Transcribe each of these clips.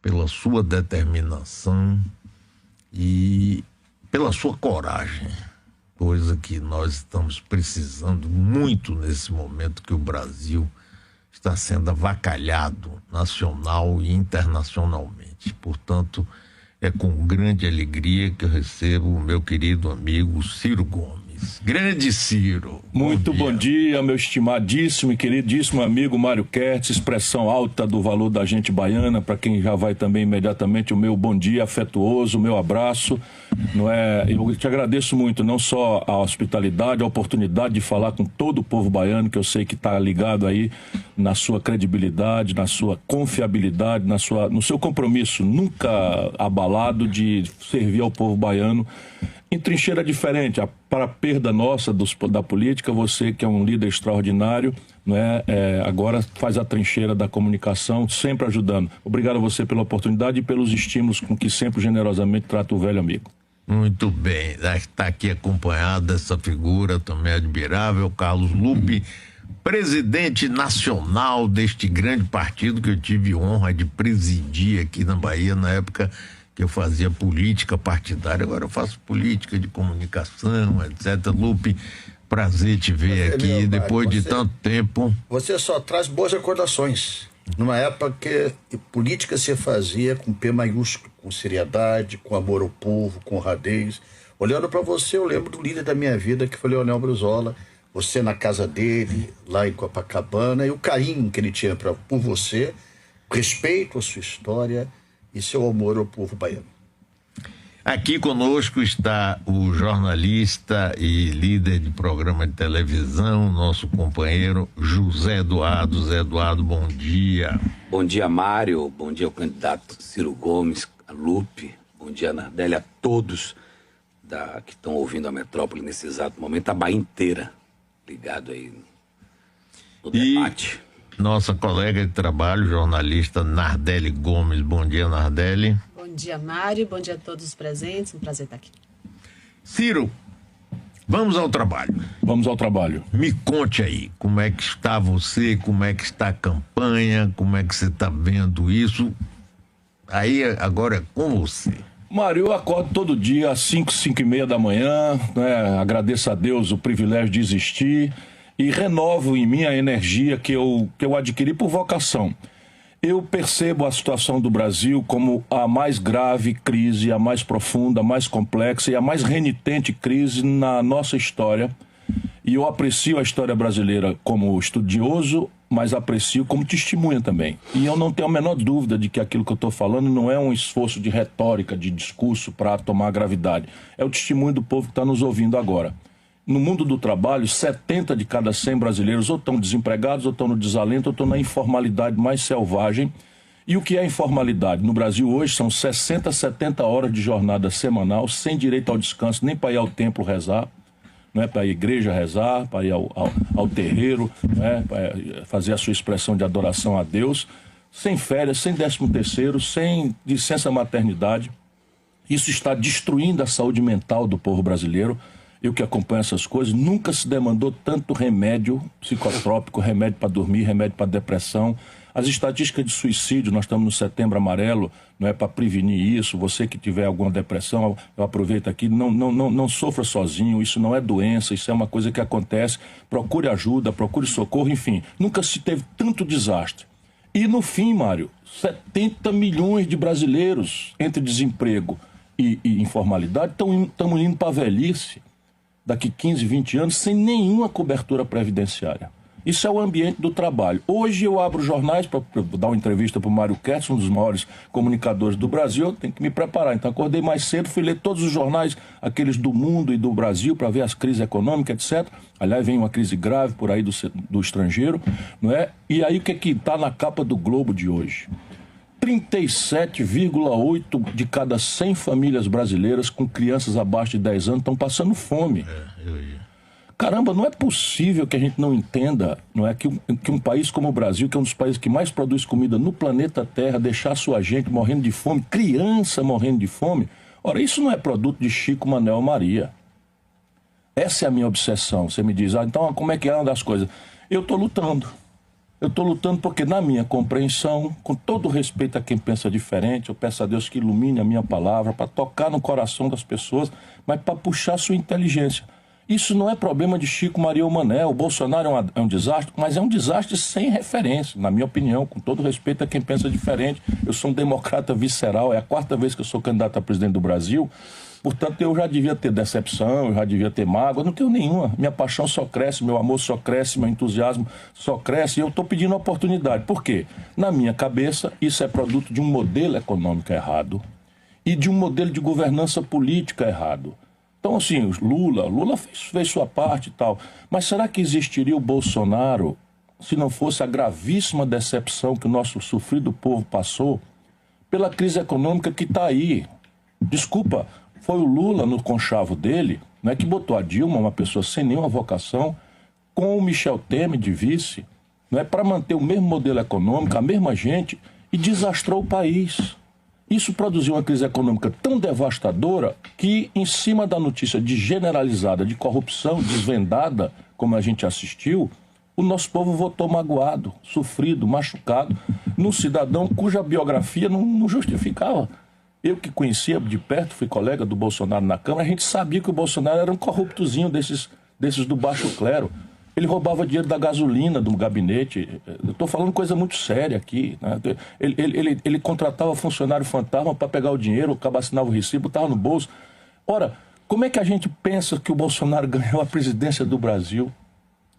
pela sua determinação e pela sua coragem, coisa que nós estamos precisando muito nesse momento que o Brasil está sendo avacalhado nacional e internacionalmente. Portanto, é com grande alegria que eu recebo o meu querido amigo Ciro Gomes. Grande Ciro. Muito bom dia, meu estimadíssimo e queridíssimo amigo Mário Kertz, expressão alta do valor da gente baiana, para quem já vai também imediatamente o meu bom dia afetuoso, o meu abraço. Eu te agradeço muito, não só a hospitalidade, a oportunidade de falar com todo o povo baiano, que eu sei que está ligado aí na sua credibilidade, na sua confiabilidade, no seu compromisso nunca abalado de servir ao povo baiano em trincheira diferente. Para a perda nossa da política, você que é um líder extraordinário, agora faz a trincheira da comunicação, sempre ajudando. Obrigado a você pela oportunidade e pelos estímulos com que sempre generosamente trata o velho amigo. Muito bem, está aqui acompanhado dessa figura também admirável, Carlos Lupe, presidente nacional deste grande partido que eu tive honra de presidir aqui na Bahia na época que eu fazia política partidária. Agora eu faço política de comunicação, etc. Lupe, prazer te ver aqui depois de tanto tempo. Você só traz boas recordações. Numa época que política se fazia com P maiúsculo, com seriedade, com amor ao povo, com honradez. Olhando para você, eu lembro do líder da minha vida, que foi Leonel Brizola. Você na casa dele, lá em Copacabana, e o carinho que ele tinha por você, respeito à sua história e seu amor ao povo baiano. Aqui conosco está o jornalista e líder de programa de televisão, nosso companheiro José Eduardo. José Eduardo, bom dia. Bom dia, Mário. Bom dia ao candidato Ciro Gomes, a Lupe. Bom dia, Nardelli, a todos que estão ouvindo a Metrópole nesse exato momento, a Bahia inteira ligado aí no debate. Nossa colega de trabalho, jornalista Nardelli Gomes. Bom dia, Nardelli. Bom dia, Mário. Bom dia a todos os presentes. Um prazer estar aqui. Ciro, vamos ao trabalho. Vamos ao trabalho. Me conte aí, como é que está você, como é que está a campanha, como é que você está vendo isso. Aí agora é com você. Mário, eu acordo todo dia às 5h da manhã, agradeço a Deus o privilégio de existir e renovo em mim a energia que eu adquiri por vocação. Eu percebo a situação do Brasil como a mais grave crise, a mais profunda, a mais complexa e a mais renitente crise na nossa história. E eu aprecio a história brasileira como estudioso, mas aprecio como testemunha também. E eu não tenho a menor dúvida de que aquilo que eu estou falando não é um esforço de retórica, de discurso para tomar gravidade. É o testemunho do povo que está nos ouvindo agora. No mundo do trabalho, 70 de cada 100 brasileiros ou estão desempregados, ou estão no desalento, ou estão na informalidade mais selvagem. E o que é informalidade? No Brasil hoje são 60, 70 horas de jornada semanal, sem direito ao descanso, nem para ir ao templo rezar, não é para ir à igreja rezar, para ir ao terreiro, para fazer a sua expressão de adoração a Deus, sem férias, sem 13º, sem licença maternidade. Isso está destruindo a saúde mental do povo brasileiro. Eu que acompanho essas coisas, nunca se demandou tanto remédio psicotrópico, remédio para dormir, remédio para depressão. As estatísticas de suicídio, nós estamos no Setembro Amarelo, não é para prevenir isso. Você que tiver alguma depressão, eu aproveito aqui, não sofra sozinho, isso não é doença, isso é uma coisa que acontece. Procure ajuda, procure socorro, enfim. Nunca se teve tanto desastre. E no fim, Mário, 70 milhões de brasileiros entre desemprego e informalidade estamos indo para a velhice daqui 15, 20 anos sem nenhuma cobertura previdenciária. Isso é o ambiente do trabalho. Hoje eu abro jornais para dar uma entrevista para o Mário Kertz, um dos maiores comunicadores do Brasil. Eu tenho que me preparar. Então acordei mais cedo, fui ler todos os jornais, aqueles do mundo e do Brasil, para ver as crises econômicas, etc. Aliás, vem uma crise grave por aí do estrangeiro, não é? E aí o que está na capa do Globo de hoje? 37,8 de cada 100 famílias brasileiras com crianças abaixo de 10 anos estão passando fome. Caramba, não é possível que a gente não entenda, não é, que um país como o Brasil, que é um dos países que mais produz comida no planeta Terra, deixar sua gente morrendo de fome, criança morrendo de fome. Ora, isso não é produto de Chico, Manel ou Maria. Essa é a minha obsessão. Você me diz, então como é que anda as coisas? Eu estou lutando. Eu estou lutando porque, na minha compreensão, com todo respeito a quem pensa diferente, eu peço a Deus que ilumine a minha palavra para tocar no coração das pessoas, mas para puxar sua inteligência. Isso não é problema de Chico, Maria ou Mané. O Bolsonaro é um desastre, mas é um desastre sem referência, na minha opinião, com todo respeito a quem pensa diferente. Eu sou um democrata visceral, é a 4ª vez que eu sou candidato a presidente do Brasil. Portanto, eu já devia ter decepção, eu já devia ter mágoa, não tenho nenhuma. Minha paixão só cresce, meu amor só cresce, meu entusiasmo só cresce. E eu estou pedindo oportunidade. Por quê? Na minha cabeça, isso é produto de um modelo econômico errado e de um modelo de governança política errado. Então, assim, Lula fez sua parte e tal. Mas será que existiria o Bolsonaro se não fosse a gravíssima decepção que o nosso sofrido povo passou pela crise econômica que está aí? Desculpa, foi o Lula, no conchavo dele, né, que botou a Dilma, uma pessoa sem nenhuma vocação, com o Michel Temer de vice, né, para manter o mesmo modelo econômico, a mesma gente, e desastrou o país. Isso produziu uma crise econômica tão devastadora que, em cima da notícia generalizada de corrupção desvendada, como a gente assistiu, o nosso povo votou magoado, sofrido, machucado, num cidadão cuja biografia não justificava. Eu que conhecia de perto, fui colega do Bolsonaro na Câmara, a gente sabia que o Bolsonaro era um corruptozinho desses do baixo clero. Ele roubava dinheiro da gasolina do gabinete. Eu estou falando coisa muito séria aqui, né? Ele contratava funcionário fantasma para pegar o dinheiro, assinava o recibo, estava no bolso. Ora, como é que a gente pensa que o Bolsonaro ganhou a presidência do Brasil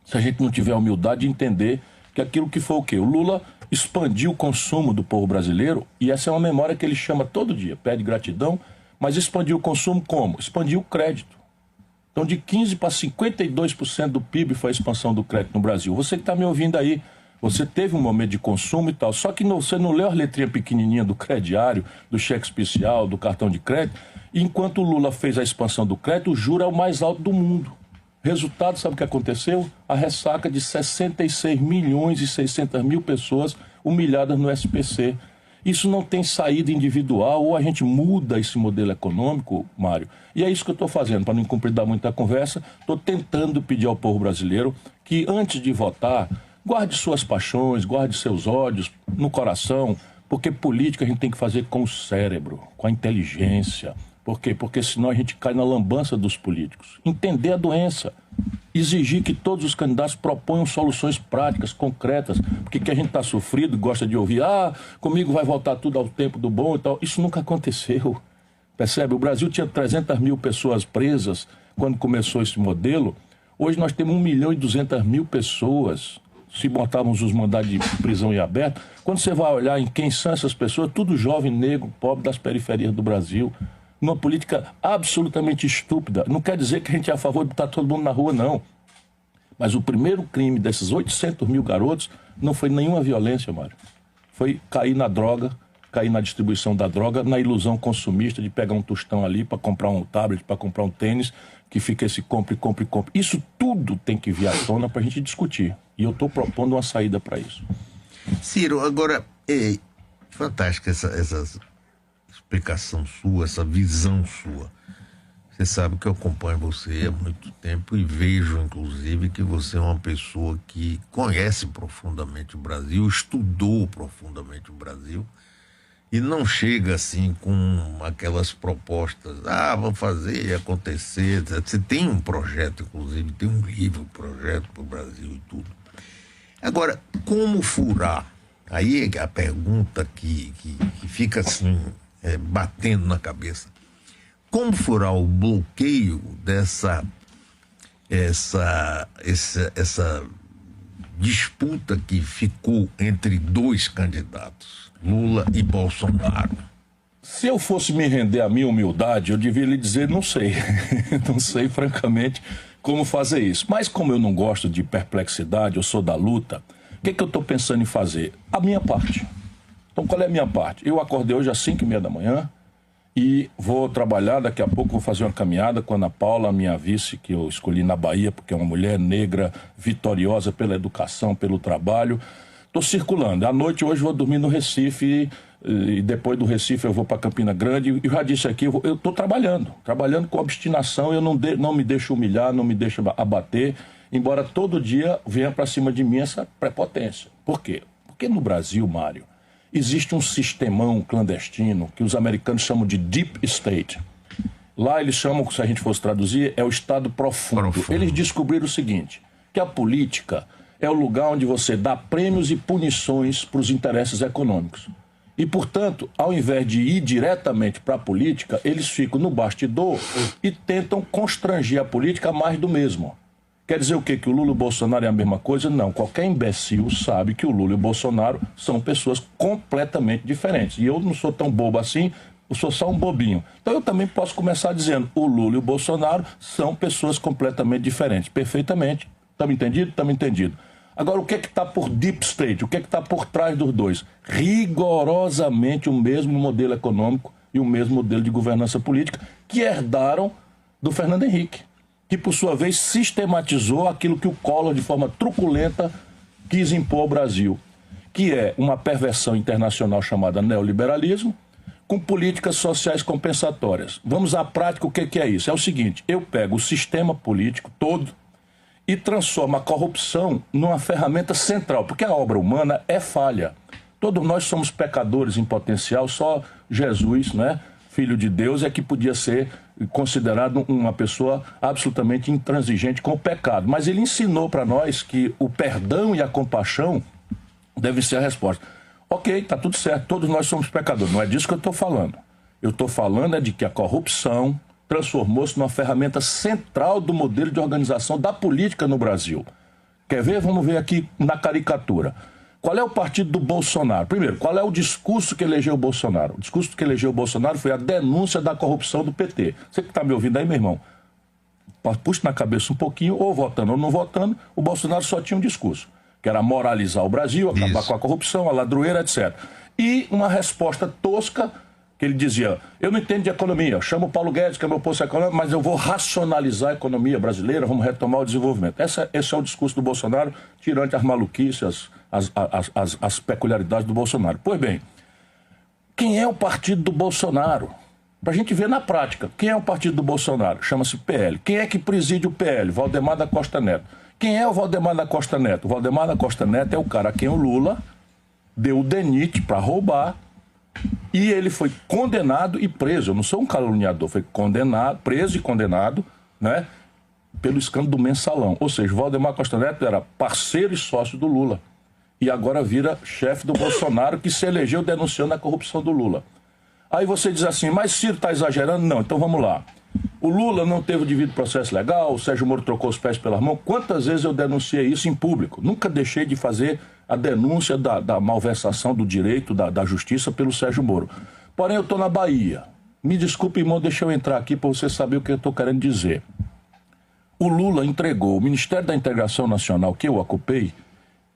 se a gente não tiver a humildade de entender que aquilo que foi o quê? O Lula expandiu o consumo do povo brasileiro, e essa é uma memória que ele chama todo dia, pede gratidão, mas expandiu o consumo como? Expandiu o crédito. Então, de 15% para 52% do PIB foi a expansão do crédito no Brasil. Você que está me ouvindo aí, você teve um momento de consumo e tal, só que você não leu as letrinhas pequenininhas do crediário, do cheque especial, do cartão de crédito, e enquanto o Lula fez a expansão do crédito, o juro é o mais alto do mundo. Resultado, sabe o que aconteceu? A ressaca de 66 milhões e 600 mil pessoas humilhadas no SPC. Isso não tem saída individual, ou a gente muda esse modelo econômico, Mário. E é isso que eu estou fazendo, para não compridar muito a conversa. Estou tentando pedir ao povo brasileiro que, antes de votar, guarde suas paixões, guarde seus ódios no coração, porque política a gente tem que fazer com o cérebro, com a inteligência. Por quê? Porque senão a gente cai na lambança dos políticos. Entender a doença. Exigir que todos os candidatos proponham soluções práticas, concretas. Porque que a gente está sofrido, gosta de ouvir, comigo vai voltar tudo ao tempo do bom e tal. Isso nunca aconteceu. Percebe? O Brasil tinha 300 mil pessoas presas quando começou esse modelo. Hoje nós temos 1.200.000 pessoas. Se botarmos os mandados de prisão em aberto, quando você vai olhar em quem são essas pessoas, tudo jovem, negro, pobre das periferias do Brasil. Uma política absolutamente estúpida. Não quer dizer que a gente é a favor de botar todo mundo na rua, não. Mas o primeiro crime desses 800 mil garotos não foi nenhuma violência, Mário. Foi cair na droga, cair na distribuição da droga, na ilusão consumista de pegar um tostão ali para comprar um tablet, para comprar um tênis, que fica esse compre. Isso tudo tem que vir à tona para a gente discutir. E eu estou propondo uma saída para isso. Ciro, agora, fantástica essa explicação sua, essa visão sua. Você sabe que eu acompanho você há muito tempo e vejo, inclusive, que você é uma pessoa que conhece profundamente o Brasil, estudou profundamente o Brasil e não chega assim com aquelas propostas, vamos fazer acontecer. Você tem um projeto, inclusive, tem um livro, projeto para o Brasil e tudo. Agora, como furar? Aí é a pergunta que fica assim, batendo na cabeça. Como furar o bloqueio dessa disputa que ficou entre dois candidatos, Lula e Bolsonaro? Se eu fosse me render à minha humildade, eu devia lhe dizer, não sei. Não sei, francamente, como fazer isso. Mas como eu não gosto de perplexidade, eu sou da luta, o que eu estou pensando em fazer? A minha parte. Então, qual é a minha parte? Eu acordei hoje às 5h30 da manhã e vou trabalhar, daqui a pouco vou fazer uma caminhada com a Ana Paula, minha vice, que eu escolhi na Bahia, porque é uma mulher negra, vitoriosa pela educação, pelo trabalho. Estou circulando. À noite, hoje, vou dormir no Recife, e depois do Recife eu vou para Campina Grande. E já disse aqui, eu estou trabalhando com obstinação, eu não me deixo humilhar, não me deixo abater. embora todo dia venha para cima de mim essa prepotência. Por quê? Porque no Brasil, Mário, existe um sistemão clandestino que os americanos chamam de Deep State. Lá eles chamam, se a gente fosse traduzir, é o Estado profundo. Eles descobriram o seguinte, que a política é o lugar onde você dá prêmios e punições para os interesses econômicos. E, portanto, ao invés de ir diretamente para a política, eles ficam no bastidor e tentam constranger a política a mais do mesmo. Quer dizer o quê? Que o Lula e o Bolsonaro é a mesma coisa? Não. Qualquer imbecil sabe que o Lula e o Bolsonaro são pessoas completamente diferentes. E eu não sou tão bobo assim, eu sou só um bobinho. Então eu também posso começar dizendo, o Lula e o Bolsonaro são pessoas completamente diferentes. Perfeitamente. Estamos entendidos? Estamos entendidos. Agora, o que é que está por Deep State? O que é que está por trás dos dois? Rigorosamente o mesmo modelo econômico e o mesmo modelo de governança política que herdaram do Fernando Henrique, que, por sua vez, sistematizou aquilo que o Collor, de forma truculenta, quis impor ao Brasil, que é uma perversão internacional chamada neoliberalismo, com políticas sociais compensatórias. Vamos à prática, o que é isso? É o seguinte, eu pego o sistema político todo e transformo a corrupção numa ferramenta central, porque a obra humana é falha. Todos nós somos pecadores em potencial, só Jesus, né, filho de Deus, é que podia ser considerado uma pessoa absolutamente intransigente com o pecado. Mas ele ensinou para nós que o perdão e a compaixão devem ser a resposta. Ok, está tudo certo, todos nós somos pecadores, não é disso que eu estou falando. Eu estou falando é de que a corrupção transformou-se numa ferramenta central do modelo de organização da política no Brasil. Quer ver? Vamos ver aqui na caricatura. Qual é o partido do Bolsonaro? Primeiro, qual é o discurso que elegeu o Bolsonaro? O discurso que elegeu o Bolsonaro foi a denúncia da corrupção do PT. Você que está me ouvindo aí, meu irmão, puxa na cabeça um pouquinho, ou votando ou não votando, o Bolsonaro só tinha um discurso, que era moralizar o Brasil, acabar com a corrupção, a ladroeira, etc. E uma resposta tosca, que ele dizia, eu não entendo de economia, eu chamo o Paulo Guedes, que é meu posto econômico, mas eu vou racionalizar a economia brasileira, vamos retomar o desenvolvimento. Esse é o discurso do Bolsonaro, tirante as maluquices, as peculiaridades do Bolsonaro. Pois bem, quem é o partido do Bolsonaro? Para a gente ver na prática, quem é o partido do Bolsonaro? Chama-se PL. Quem é que preside o PL? Valdemar da Costa Neto. Quem é o Valdemar da Costa Neto? O Valdemar da Costa Neto é o cara a quem o Lula deu o DENIT para roubar e ele foi condenado e preso. Eu não sou um caluniador, foi condenado, preso e condenado, né, pelo escândalo do Mensalão. Ou seja, o Valdemar Costa Neto era parceiro e sócio do Lula e agora vira chefe do Bolsonaro, que se elegeu denunciando a corrupção do Lula. Aí você diz assim, mas Ciro está exagerando? Não, então vamos lá. O Lula não teve o devido processo legal, o Sérgio Moro trocou os pés pelas mãos. Quantas vezes eu denunciei isso em público? Nunca deixei de fazer a denúncia da malversação do direito, da justiça pelo Sérgio Moro. Porém, eu estou na Bahia. Me desculpe, irmão, deixa eu entrar aqui para você saber o que eu estou querendo dizer. O Lula entregou o Ministério da Integração Nacional, que eu ocupei,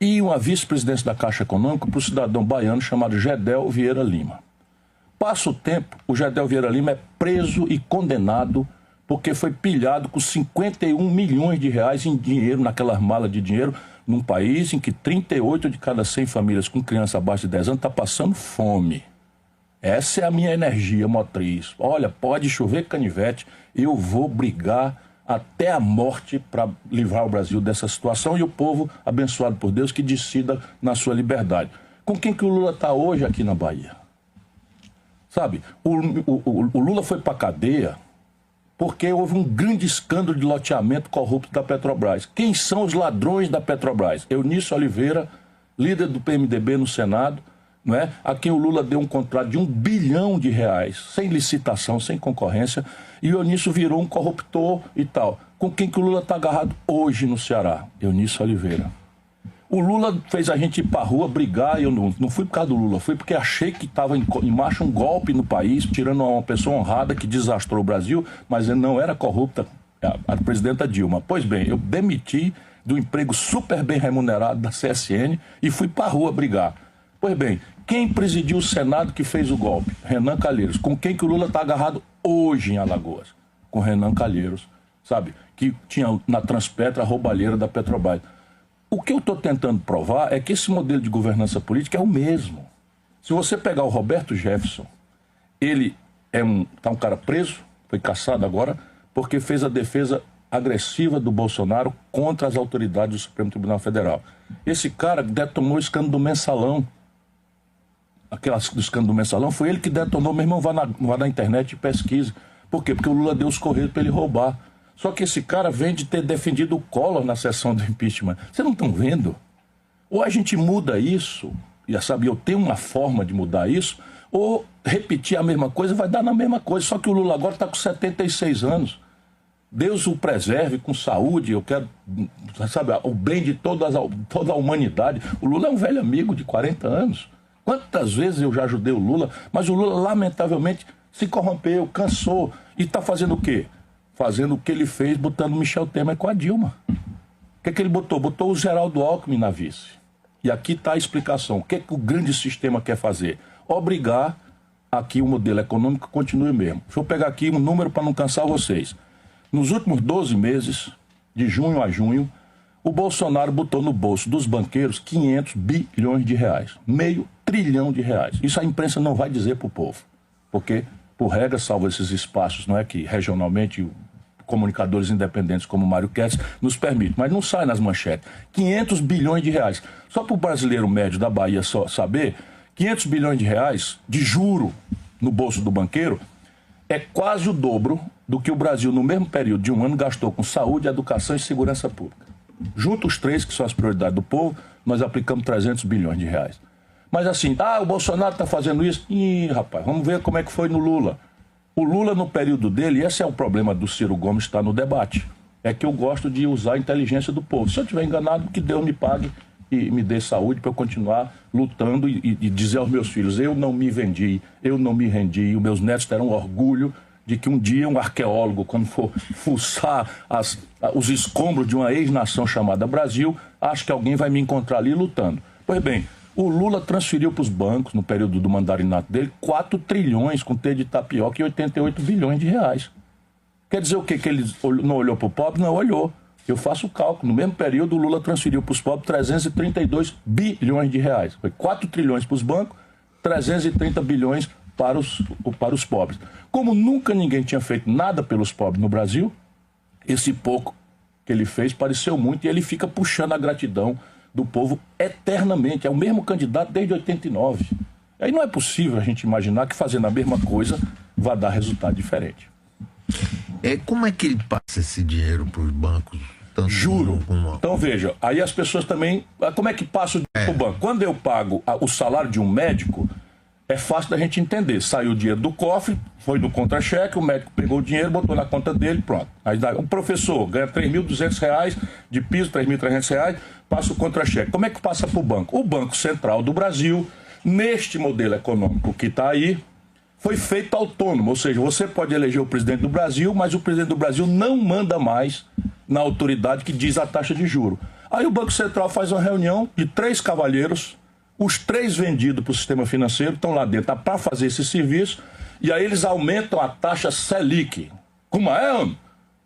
e uma vice-presidência da Caixa Econômica para o cidadão baiano chamado Gedel Vieira Lima. Passa o tempo, o Gedel Vieira Lima é preso e condenado porque foi pilhado com 51 milhões de reais em dinheiro, naquelas malas de dinheiro, num país em que 38 de cada 100 famílias com criança abaixo de 10 anos está passando fome. Essa é a minha energia motriz. Olha, pode chover canivete, eu vou brigar até a morte para livrar o Brasil dessa situação e o povo, abençoado por Deus, que decida na sua liberdade. Com quem que o Lula está hoje aqui na Bahia? Sabe, o Lula foi para a cadeia porque houve um grande escândalo de loteamento corrupto da Petrobras. Quem são os ladrões da Petrobras? Eunício Oliveira, líder do PMDB no Senado, não é? A quem o Lula deu um contrato de R$1 bilhão, sem licitação, sem concorrência, e o Eunício virou um corruptor e tal. Com quem que o Lula está agarrado hoje no Ceará? Eunício Oliveira. O Lula fez a gente ir para a rua brigar, e eu não fui por causa do Lula, fui porque achei que estava em marcha um golpe no país, tirando uma pessoa honrada que desastrou o Brasil, mas ele não era corrupta, a presidenta Dilma. Pois bem, eu demiti do emprego super bem remunerado da CSN e fui para a rua brigar. Pois bem, quem presidiu o Senado que fez o golpe? Renan Calheiros. Com quem que o Lula está agarrado hoje em Alagoas? Com Renan Calheiros, sabe? Que tinha na Transpetra a roubalheira da Petrobras. O que eu estou tentando provar é que esse modelo de governança política é o mesmo. Se você pegar o Roberto Jefferson, ele tá um cara preso, foi caçado agora, porque fez a defesa agressiva do Bolsonaro contra as autoridades do Supremo Tribunal Federal. Esse cara detonou o escândalo do Mensalão. Do escândalo do Mensalão, foi ele que detonou. Meu irmão, vá na internet e pesquise. Por quê? Porque o Lula deu os correios para ele roubar. Só que esse cara vem de ter defendido o Collor na sessão do impeachment. Vocês não estão vendo? Ou a gente muda isso, e sabe, eu tenho uma forma de mudar isso, ou repetir a mesma coisa vai dar na mesma coisa. Só que o Lula agora está com 76 anos. Deus o preserve com saúde, eu quero, sabe, o bem de toda a humanidade. O Lula é um velho amigo de 40 anos. Quantas vezes eu já ajudei o Lula, mas o Lula, lamentavelmente, se corrompeu, cansou. E está fazendo o quê? Fazendo o que ele fez, botando Michel Temer com a Dilma. O que ele botou? Botou o Geraldo Alckmin na vice. E aqui está a explicação. O que o grande sistema quer fazer? Obrigar a que o modelo econômico continue mesmo. Deixa eu pegar aqui um número para não cansar vocês. Nos últimos 12 meses, de junho a junho, o Bolsonaro botou no bolso dos banqueiros 500 bilhões de reais. R$500 bilhão. Isso a imprensa não vai dizer para o povo. Porque, por regra, salvo esses espaços, não é que regionalmente comunicadores independentes como Mário Ketz nos permitem, mas não sai nas manchetes. 500 bilhões de reais. Só para o brasileiro médio da Bahia só saber, 500 bilhões de reais de juro no bolso do banqueiro é quase o dobro do que o Brasil, no mesmo período de um ano, gastou com saúde, educação e segurança pública. Junto os três, que são as prioridades do povo, nós aplicamos 300 bilhões de reais. Mas assim, o Bolsonaro está fazendo isso? Ih, rapaz, vamos ver como é que foi no Lula. O Lula, no período dele, esse é o problema do Ciro Gomes estar no debate, é que eu gosto de usar a inteligência do povo. Se eu estiver enganado, que Deus me pague e me dê saúde para eu continuar lutando e dizer aos meus filhos, eu não me vendi, eu não me rendi, e os meus netos terão orgulho de que um dia um arqueólogo, quando for fuçar os escombros de uma ex-nação chamada Brasil, acho que alguém vai me encontrar ali lutando. Pois bem, o Lula transferiu para os bancos, no período do mandarinato dele, 4 trilhões com T de tapioca e 88 bilhões de reais. Quer dizer o quê? Que ele não olhou para o pobre? Não, olhou. Eu faço o cálculo. No mesmo período, o Lula transferiu para os pobres 332 bilhões de reais. Foi 4 trilhões para os bancos, 330 bilhões para os pobres. Como nunca ninguém tinha feito nada pelos pobres no Brasil, esse pouco que ele fez pareceu muito e ele fica puxando a gratidão do povo eternamente. É o mesmo candidato desde 89. Aí não é possível a gente imaginar que fazendo a mesma coisa vai dar resultado diferente. Como é que ele passa esse dinheiro para os bancos? Juro. Então veja, aí as pessoas também... Como é que passa o dinheiro para o banco? Quando eu pago o salário de um médico, é fácil da gente entender. Saiu o dinheiro do cofre, foi no contra-cheque, o médico pegou o dinheiro, botou na conta dele, pronto. Aí o professor ganha R$3.200 de piso, R$3.300, passa o contra-cheque. Como é que passa para o banco? O Banco Central do Brasil, neste modelo econômico que está aí, foi feito autônomo. Ou seja, você pode eleger o presidente do Brasil, mas o presidente do Brasil não manda mais na autoridade que diz a taxa de juro. Aí o Banco Central faz uma reunião de 3 cavalheiros, os 3 vendidos para o sistema financeiro, estão lá dentro para fazer esse serviço, e aí eles aumentam a taxa Selic. Como é, homem?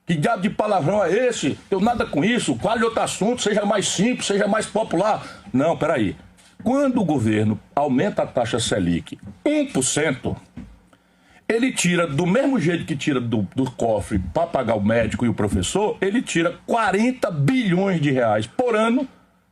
Que diabo de palavrão é esse? Tenho nada com isso, fale outro assunto, seja mais simples, seja mais popular. Não, peraí. Quando o governo aumenta a taxa Selic 1%, ele tira, do mesmo jeito que tira do cofre para pagar o médico e o professor, ele tira 40 bilhões de reais por ano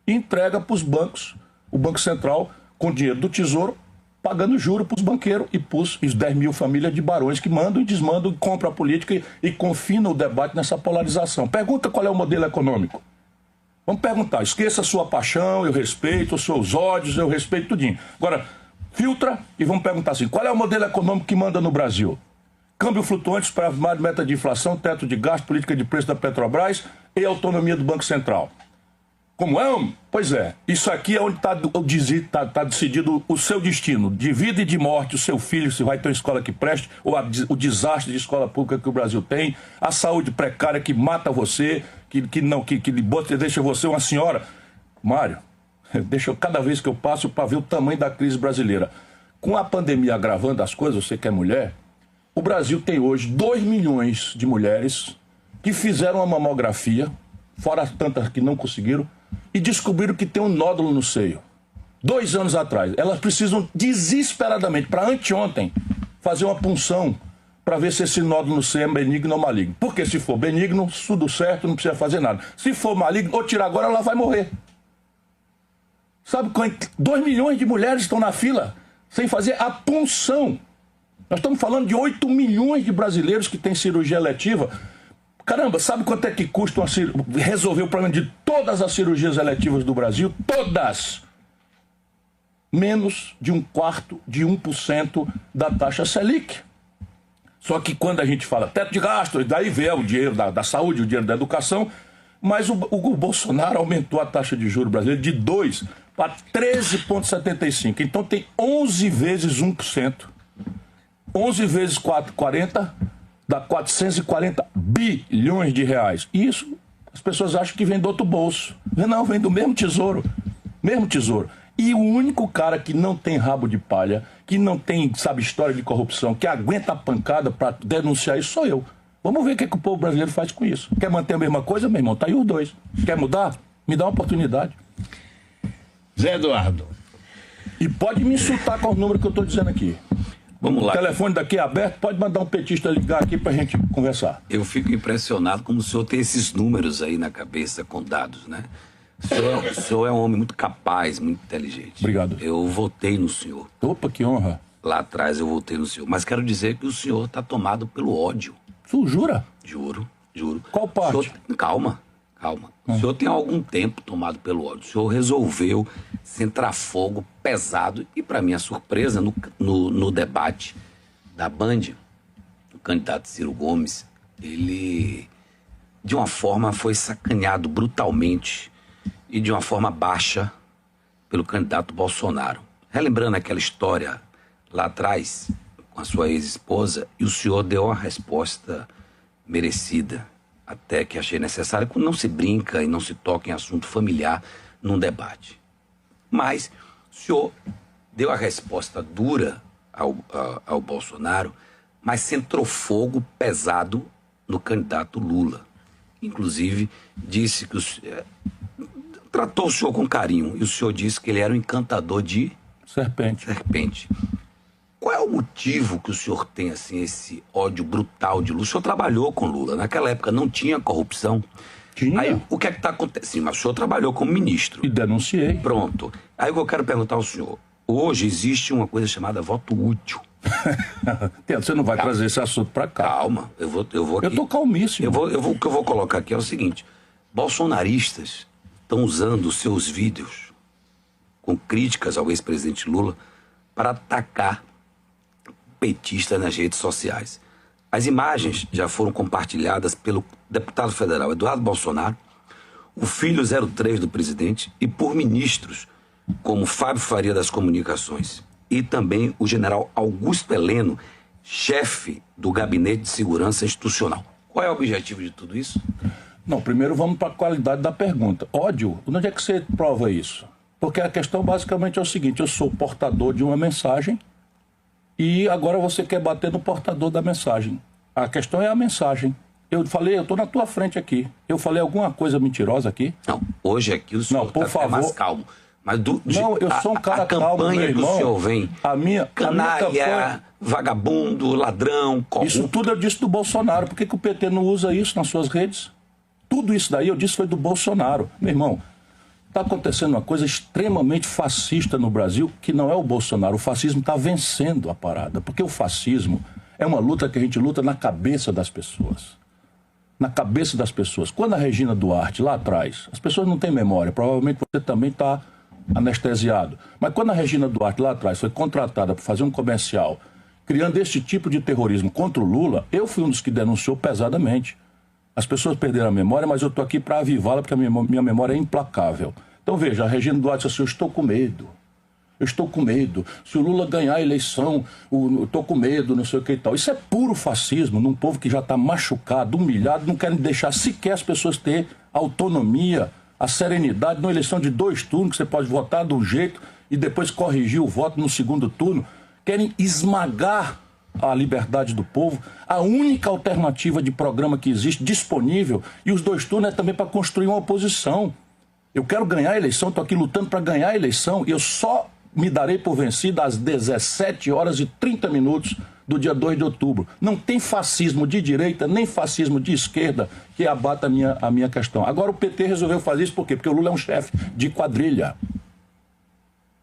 e entrega para os bancos. O Banco Central, com dinheiro do Tesouro, pagando juro para os banqueiros e para os 10 mil famílias de barões que mandam e desmandam, compram a política e confinam o debate nessa polarização. Pergunta qual é o modelo econômico. Vamos perguntar. Esqueça a sua paixão, eu respeito, os seus ódios, eu respeito tudinho. Agora, filtra e vamos perguntar assim, qual é o modelo econômico que manda no Brasil? Câmbio flutuante, superávit, meta de inflação, teto de gasto, política de preço da Petrobras e autonomia do Banco Central. Como é? Pois é, isso aqui é onde está decidido o seu destino, de vida e de morte, o seu filho, se vai ter uma escola que preste, ou o desastre de escola pública que o Brasil tem, a saúde precária que mata você, que deixa você uma senhora. Mário, cada vez que eu passo para ver o tamanho da crise brasileira. Com a pandemia agravando as coisas, você que é mulher, o Brasil tem hoje 2 milhões de mulheres que fizeram uma mamografia, fora tantas que não conseguiram, e descobriram que tem um nódulo no seio. 2 anos atrás. Elas precisam desesperadamente, para anteontem, fazer uma punção para ver se esse nódulo no seio é benigno ou maligno. Porque se for benigno, tudo certo, não precisa fazer nada. Se for maligno, ou tirar agora, ela vai morrer. Sabe quanto? 2 milhões de mulheres estão na fila sem fazer a punção. Nós estamos falando de 8 milhões de brasileiros que têm cirurgia eletiva. Caramba, sabe quanto é que custa resolver o problema de todas as cirurgias eletivas do Brasil? Todas! Menos de 1% da taxa Selic. Só que quando a gente fala teto de gasto, daí vem o dinheiro da saúde, o dinheiro da educação, mas o Bolsonaro aumentou a taxa de juros brasileira de 2% para 13,75%. Então tem 11 vezes 1%. 11 vezes 40 dá 440 bilhões de reais. E isso as pessoas acham que vem do outro bolso. Não, vem do mesmo tesouro. Mesmo tesouro. E o único cara que não tem rabo de palha, que não tem, sabe, história de corrupção, que aguenta a pancada para denunciar isso, sou eu. Vamos ver o que o povo brasileiro faz com isso. Quer manter a mesma coisa, meu irmão? Tá aí os dois. Quer mudar? Me dá uma oportunidade. Zé Eduardo. E pode me insultar com o número que eu estou dizendo aqui. Vamos lá. O telefone daqui é aberto, pode mandar um petista ligar aqui para a gente conversar. Eu fico impressionado como o senhor tem esses números aí na cabeça com dados, né? O senhor é um homem muito capaz, muito inteligente. Obrigado. Eu votei no senhor. Opa, que honra. Lá atrás eu votei no senhor. Mas quero dizer que o senhor está tomado pelo ódio. Tu jura? Juro, juro. Qual parte? O senhor... Calma. O senhor tem algum tempo tomado pelo ódio. O senhor resolveu centrar fogo pesado e, para minha surpresa, no debate da Band, o candidato Ciro Gomes, ele, de uma forma, foi sacaneado brutalmente e de uma forma baixa pelo candidato Bolsonaro. Relembrando aquela história lá atrás com a sua ex-esposa, e o senhor deu uma resposta merecida, até que achei necessário, quando não se brinca e não se toca em assunto familiar num debate. Mas o senhor deu a resposta dura ao Bolsonaro, mas centrou fogo pesado no candidato Lula. Inclusive, disse que tratou o senhor com carinho, e o senhor disse que ele era um encantador de serpente. Qual é o motivo que o senhor tem, assim, esse ódio brutal de Lula? O senhor trabalhou com Lula. Naquela época não tinha corrupção. Tinha. Aí, o que é que está acontecendo? Mas o senhor trabalhou como ministro. E denunciei. Pronto. Aí o que eu quero perguntar ao senhor. Hoje existe uma coisa chamada voto útil. Você não vai trazer esse assunto para cá. Calma. Eu vou aqui. Eu tô calmíssimo. O que eu vou colocar aqui é o seguinte. Bolsonaristas estão usando os seus vídeos com críticas ao ex-presidente Lula para atacar petistas nas redes sociais. As imagens já foram compartilhadas pelo deputado federal Eduardo Bolsonaro, o filho 03 do presidente, e por ministros como Fábio Faria das Comunicações e também o general Augusto Heleno, chefe do Gabinete de Segurança Institucional. Qual é o objetivo de tudo isso? Não, primeiro vamos para a qualidade da pergunta. Ódio, onde é que você prova isso? Porque a questão basicamente é o seguinte: eu sou portador de uma mensagem e agora você quer bater no portador da mensagem. A questão é a mensagem. Eu falei, eu estou na tua frente aqui. Eu falei alguma coisa mentirosa aqui? Não, hoje aqui o senhor está mais calmo. Mas não, eu sou um cara calmo, meu irmão. Que o senhor vem, canalha, campanha... vagabundo, ladrão, corrupto. Isso tudo eu disse do Bolsonaro. Por que o PT não usa isso nas suas redes? Tudo isso daí eu disse foi do Bolsonaro. Meu irmão, está acontecendo uma coisa extremamente fascista no Brasil, que não é o Bolsonaro. O fascismo está vencendo a parada, porque o fascismo é uma luta que a gente luta na cabeça das pessoas. Na cabeça das pessoas. Quando a Regina Duarte, lá atrás, as pessoas não têm memória, provavelmente você também está anestesiado. Mas quando a Regina Duarte, lá atrás, foi contratada para fazer um comercial criando esse tipo de terrorismo contra o Lula, eu fui um dos que denunciou pesadamente. As pessoas perderam a memória, mas eu estou aqui para avivá-la, porque a minha memória é implacável. Então veja, a Regina Duarte disse assim: eu estou com medo. Eu estou com medo. Se o Lula ganhar a eleição, eu estou com medo, não sei o que e tal. Isso é puro fascismo, num povo que já está machucado, humilhado, não querem deixar sequer as pessoas ter autonomia, a serenidade numa eleição de 2 turnos, que você pode votar de um jeito e depois corrigir o voto no segundo turno. Querem esmagar a liberdade do povo, a única alternativa de programa que existe disponível, e os 2 turnos é também para construir uma oposição. Eu quero ganhar a eleição, estou aqui lutando para ganhar a eleição, e eu só me darei por vencido às 17h30 do dia 2 de outubro. Não tem fascismo de direita, nem fascismo de esquerda que abata a minha questão. Agora o PT resolveu fazer isso por quê? Porque o Lula é um chefe de quadrilha.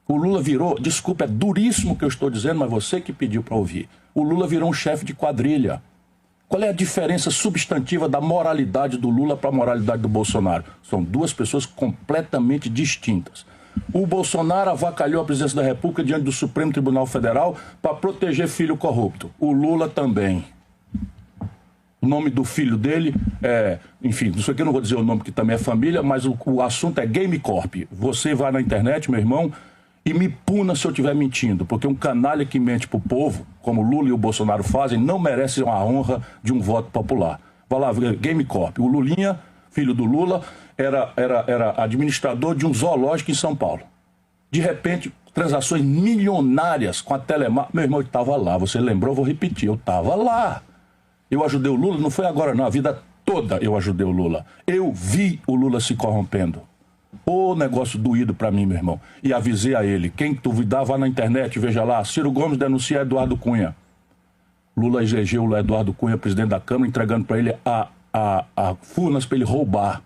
O Lula virou, desculpa, é duríssimo o que eu estou dizendo, mas você que pediu para ouvir. O Lula virou um chefe de quadrilha. Qual é a diferença substantiva da moralidade do Lula para a moralidade do Bolsonaro? São duas pessoas completamente distintas. O Bolsonaro avacalhou a presidência da República diante do Supremo Tribunal Federal para proteger filho corrupto. O Lula também. O nome do filho dele é... Enfim, não sei o que, eu não vou dizer o nome, que também é família, mas o assunto é Game Corp. Você vai na internet, meu irmão, e me puna se eu estiver mentindo, porque um canalha que mente pro povo, como o Lula e o Bolsonaro fazem, não merece a honra de um voto popular. Vai lá, Game Corp. O Lulinha, filho do Lula, era administrador de um zoológico em São Paulo. De repente, transações milionárias com a Telemar. Meu irmão, eu estava lá, você lembrou, eu vou repetir, eu estava lá. Eu ajudei o Lula, não foi agora não, a vida toda eu ajudei o Lula. Eu vi o Lula se corrompendo. Ô, negócio doído pra mim, meu irmão. E avisei a ele, quem duvidar, vá na internet, veja lá, Ciro Gomes denuncia Eduardo Cunha. Lula elegeu o Eduardo Cunha, presidente da Câmara, entregando pra ele a Furnas pra ele roubar.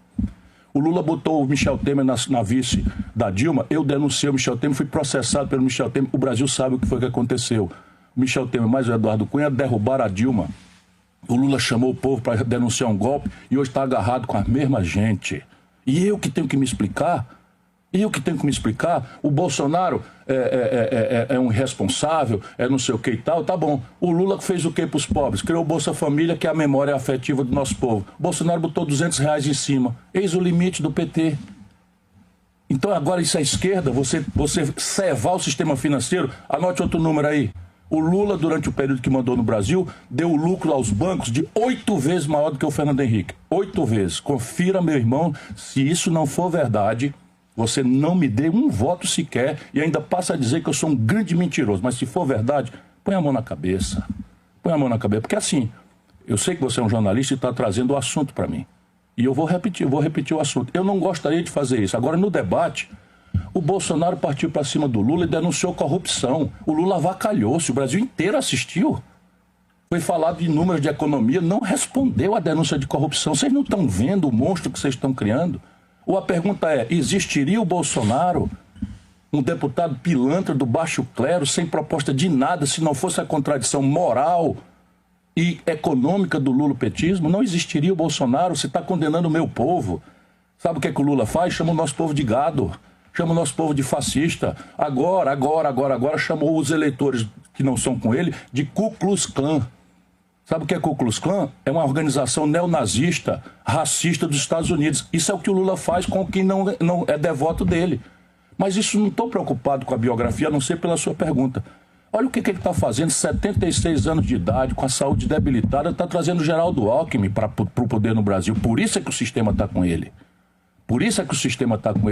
O Lula botou o Michel Temer na vice da Dilma, eu denunciei o Michel Temer, fui processado pelo Michel Temer, o Brasil sabe o que foi que aconteceu. O Michel Temer mais o Eduardo Cunha derrubaram a Dilma. O Lula chamou o povo para denunciar um golpe e hoje está agarrado com a mesma gente. E eu que tenho que me explicar? O Bolsonaro é um irresponsável, é não sei o que e tal, tá bom. O Lula fez o que para os pobres? Criou o Bolsa Família, que é a memória afetiva do nosso povo. O Bolsonaro botou R$200 em cima. Eis o limite do PT. Então agora isso é esquerda, você cevar o sistema financeiro. Anote outro número aí. O Lula, durante o período que mandou no Brasil, deu lucro aos bancos de 8 vezes maior do que o Fernando Henrique. 8 vezes. Confira, meu irmão, se isso não for verdade, você não me dê um voto sequer e ainda passa a dizer que eu sou um grande mentiroso. Mas se for verdade, põe a mão na cabeça. Põe a mão na cabeça. Porque assim, eu sei que você é um jornalista e está trazendo o assunto para mim. E eu vou repetir o assunto. Eu não gostaria de fazer isso. Agora, no debate... O Bolsonaro partiu para cima do Lula e denunciou corrupção. O Lula avacalhou-se, o Brasil inteiro assistiu. Foi falado de números de economia, não respondeu à denúncia de corrupção. Vocês não estão vendo o monstro que vocês estão criando? Ou a pergunta é, existiria o Bolsonaro, um deputado pilantra do baixo clero, sem proposta de nada, se não fosse a contradição moral e econômica do lulopetismo? Não existiria o Bolsonaro, você está condenando o meu povo. Sabe o que é que o Lula faz? Chama o nosso povo de gado. Chama o nosso povo de fascista. Agora, chamou os eleitores que não são com ele de Ku Klux Klan. Sabe o que é Ku Klux Klan? É uma organização neonazista, racista dos Estados Unidos. Isso é o que o Lula faz com quem não é devoto dele. Mas isso não estou preocupado com a biografia, a não ser pela sua pergunta. Olha o que ele está fazendo, 76 anos de idade, com a saúde debilitada, está trazendo Geraldo Alckmin para o poder no Brasil. Por isso é que o sistema está com ele.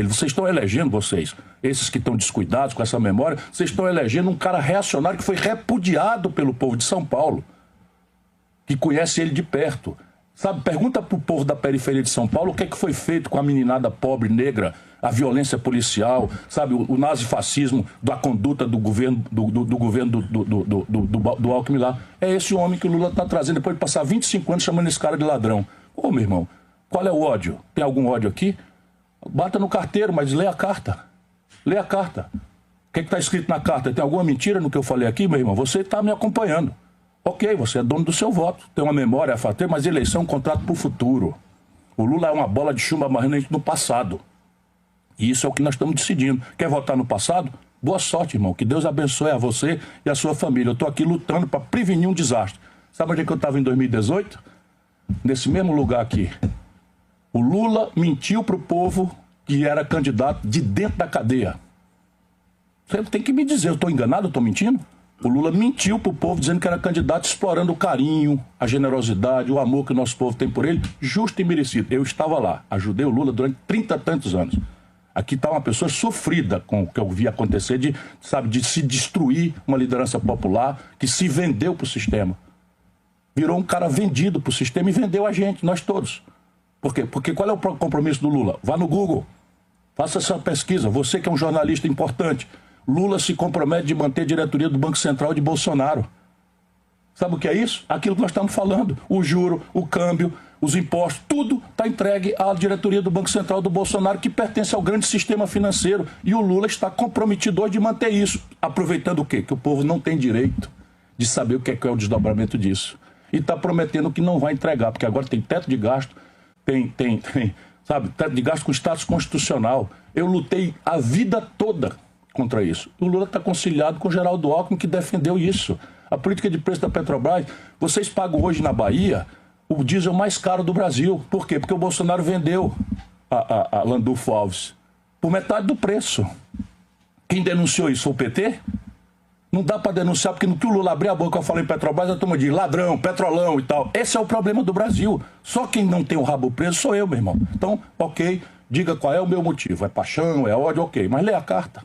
Vocês estão elegendo, esses que estão descuidados com essa memória, vocês estão elegendo um cara reacionário que foi repudiado pelo povo de São Paulo, que conhece ele de perto. Sabe, pergunta para o povo da periferia de São Paulo o que é que foi feito com a meninada pobre, negra, a violência policial, sabe, o nazifascismo da conduta do governo do Alckmin lá. É esse homem que o Lula está trazendo, depois de passar 25 anos chamando esse cara de ladrão. Ô, meu irmão, qual é o ódio? Tem algum ódio aqui? Bata no carteiro, mas lê a carta. Lê a carta. O que está escrito na carta? Tem alguma mentira no que eu falei aqui, meu irmão? Você está me acompanhando. Ok, você é dono do seu voto. Tem uma memória a fazer, mas eleição é um contrato para o futuro. O Lula é uma bola de chumbo amarrando no passado. E isso é o que nós estamos decidindo. Quer votar no passado? Boa sorte, irmão. Que Deus abençoe a você e a sua família. Eu estou aqui lutando para prevenir um desastre. Sabe onde é que eu estava em 2018? Nesse mesmo lugar aqui. O Lula mentiu para o povo que era candidato de dentro da cadeia. Você tem que me dizer, eu estou enganado, eu estou mentindo? O Lula mentiu para o povo dizendo que era candidato, explorando o carinho, a generosidade, o amor que o nosso povo tem por ele, justo e merecido. Eu estava lá, ajudei o Lula durante 30 e tantos anos. Aqui está uma pessoa sofrida com o que eu vi acontecer, de se destruir uma liderança popular que se vendeu para o sistema. Virou um cara vendido para o sistema e vendeu a gente, nós todos. Por quê? Porque qual é o compromisso do Lula? Vá no Google, faça essa pesquisa. Você que é um jornalista importante. Lula se compromete de manter a diretoria do Banco Central de Bolsonaro. Sabe o que é isso? Aquilo que nós estamos falando. O juro, o câmbio, os impostos, tudo está entregue à diretoria do Banco Central do Bolsonaro, que pertence ao grande sistema financeiro. E o Lula está comprometido hoje de manter isso. Aproveitando o quê? Que o povo não tem direito de saber o que é o desdobramento disso. E está prometendo que não vai entregar, porque agora tem teto de gasto, sabe, teto de gasto com status constitucional. Eu lutei a vida toda contra isso. O Lula está conciliado com o Geraldo Alckmin, que defendeu isso. A política de preço da Petrobras, vocês pagam hoje na Bahia o diesel mais caro do Brasil. Por quê? Porque o Bolsonaro vendeu a Landulfo Alves por metade do preço. Quem denunciou isso foi o PT? Não dá para denunciar, porque no que o Lula abrir a boca, eu falo em Petrobras, a turma diz ladrão, petrolão e tal. Esse é o problema do Brasil. Só quem não tem o rabo preso sou eu, meu irmão. Então, ok, diga qual é o meu motivo. É paixão, é ódio, ok. Mas lê a carta.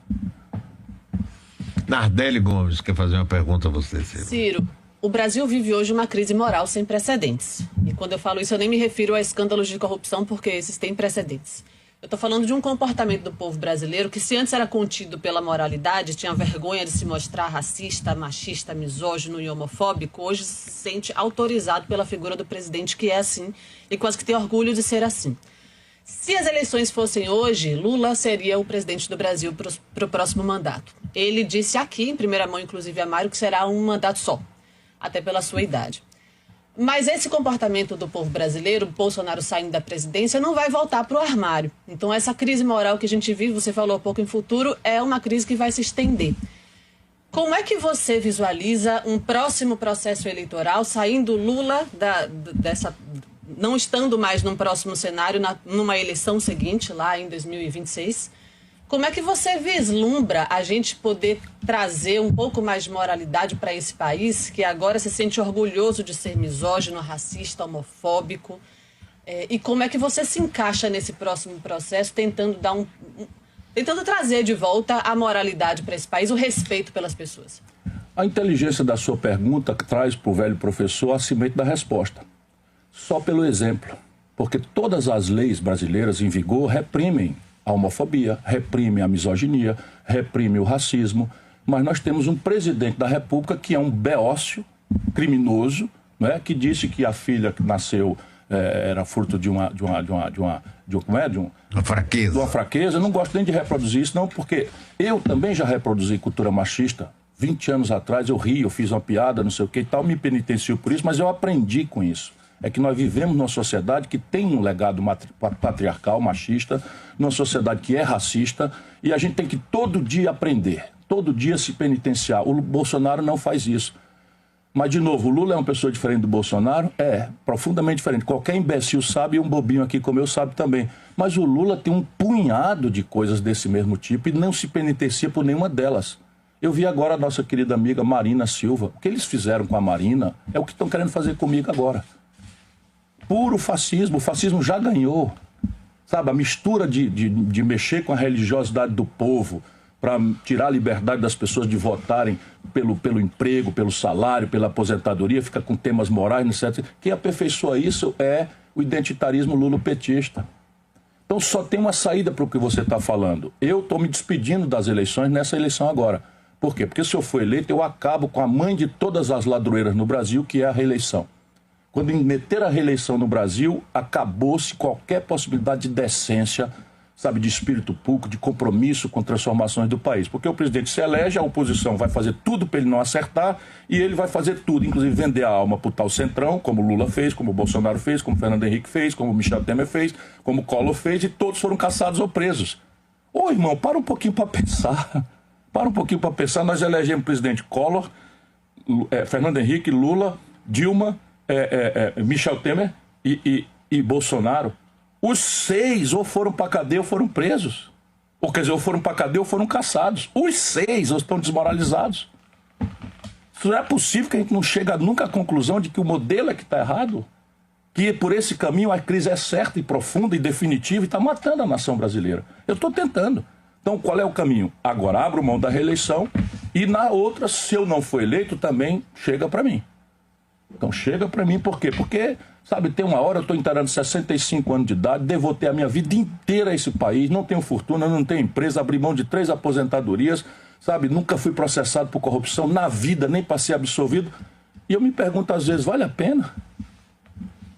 Nardelli Gomes quer fazer uma pergunta a você, Ciro. Ciro, o Brasil vive hoje uma crise moral sem precedentes. E quando eu falo isso, eu nem me refiro a escândalos de corrupção, porque esses têm precedentes. Eu estou falando de um comportamento do povo brasileiro que, se antes era contido pela moralidade, tinha vergonha de se mostrar racista, machista, misógino e homofóbico, hoje se sente autorizado pela figura do presidente, que é assim, e quase que tem orgulho de ser assim. Se as eleições fossem hoje, Lula seria o presidente do Brasil para o próximo mandato. Ele disse aqui, em primeira mão, inclusive a Mário, que será um mandato só, até pela sua idade. Mas esse comportamento do povo brasileiro, Bolsonaro saindo da presidência, não vai voltar para o armário. Então essa crise moral que a gente vive, você falou há pouco em futuro, é uma crise que vai se estender. Como é que você visualiza um próximo processo eleitoral, saindo Lula não estando mais num próximo cenário, numa eleição seguinte, lá em 2026? Como é que você vislumbra a gente poder trazer um pouco mais de moralidade para esse país, que agora se sente orgulhoso de ser misógino, racista, homofóbico? E como é que você se encaixa nesse próximo processo, tentando trazer de volta a moralidade para esse país, o respeito pelas pessoas? A inteligência da sua pergunta traz para o velho professor a cimento da resposta. Só pelo exemplo. Porque todas as leis brasileiras em vigor reprimem a homofobia, reprime a misoginia, reprime o racismo, mas nós temos um presidente da República que é um beócio, criminoso, né, que disse que a filha que nasceu era fruto de uma fraqueza. De uma fraqueza. Eu não gosto nem de reproduzir isso, não, porque eu também já reproduzi cultura machista. 20 anos atrás eu ri, eu fiz uma piada, não sei o que e tal, me penitencio por isso, mas eu aprendi com isso. É que nós vivemos numa sociedade que tem um legado patriarcal, machista, numa sociedade que é racista, e a gente tem que todo dia aprender, todo dia se penitenciar. O Bolsonaro não faz isso. Mas, de novo, o Lula é uma pessoa diferente do Bolsonaro? É, profundamente diferente. Qualquer imbecil sabe, e um bobinho aqui como eu sabe também. Mas o Lula tem um punhado de coisas desse mesmo tipo e não se penitencia por nenhuma delas. Eu vi agora a nossa querida amiga Marina Silva. O que eles fizeram com a Marina é o que estão querendo fazer comigo agora. Puro fascismo. O fascismo já ganhou. Sabe, a mistura de mexer com a religiosidade do povo para tirar a liberdade das pessoas de votarem pelo emprego, pelo salário, pela aposentadoria, fica com temas morais, etc. Quem aperfeiçoa isso é o identitarismo lulopetista. Então só tem uma saída para o que você está falando. Eu estou me despedindo das eleições nessa eleição agora. Por quê? Porque se eu for eleito, eu acabo com a mãe de todas as ladroeiras no Brasil, que é a reeleição. Quando meter a reeleição no Brasil, acabou-se qualquer possibilidade de decência, sabe, de espírito público, de compromisso com transformações do país. Porque o presidente se elege, a oposição vai fazer tudo para ele não acertar, e ele vai fazer tudo, inclusive vender a alma para o tal centrão, como o Lula fez, como o Bolsonaro fez, como o Fernando Henrique fez, como o Michel Temer fez, como o Collor fez, e todos foram caçados ou presos. Ô, irmão, para um pouquinho para pensar. Para um pouquinho para pensar. Nós elegemos o presidente Collor, Fernando Henrique, Lula, Dilma, Michel Temer e Bolsonaro. Os 6 ou foram para cadeia ou foram presos. Ou quer dizer, ou foram para cadeia ou foram caçados. Os 6 ou estão desmoralizados. Isso não é possível que a gente não chega nunca à conclusão de que o modelo é que está errado. Que por esse caminho a crise é certa e profunda e definitiva e está matando a nação brasileira. Eu estou tentando. Então qual é o caminho? Agora abro mão da reeleição e na outra, se eu não for eleito, também chega para mim. Então chega para mim, por quê? Porque, sabe, tem uma hora, eu estou entrando 65 anos de idade, devotei a minha vida inteira a esse país, não tenho fortuna, não tenho empresa, abri mão de 3 aposentadorias, sabe, nunca fui processado por corrupção na vida, nem para ser absolvido. E eu me pergunto às vezes, vale a pena?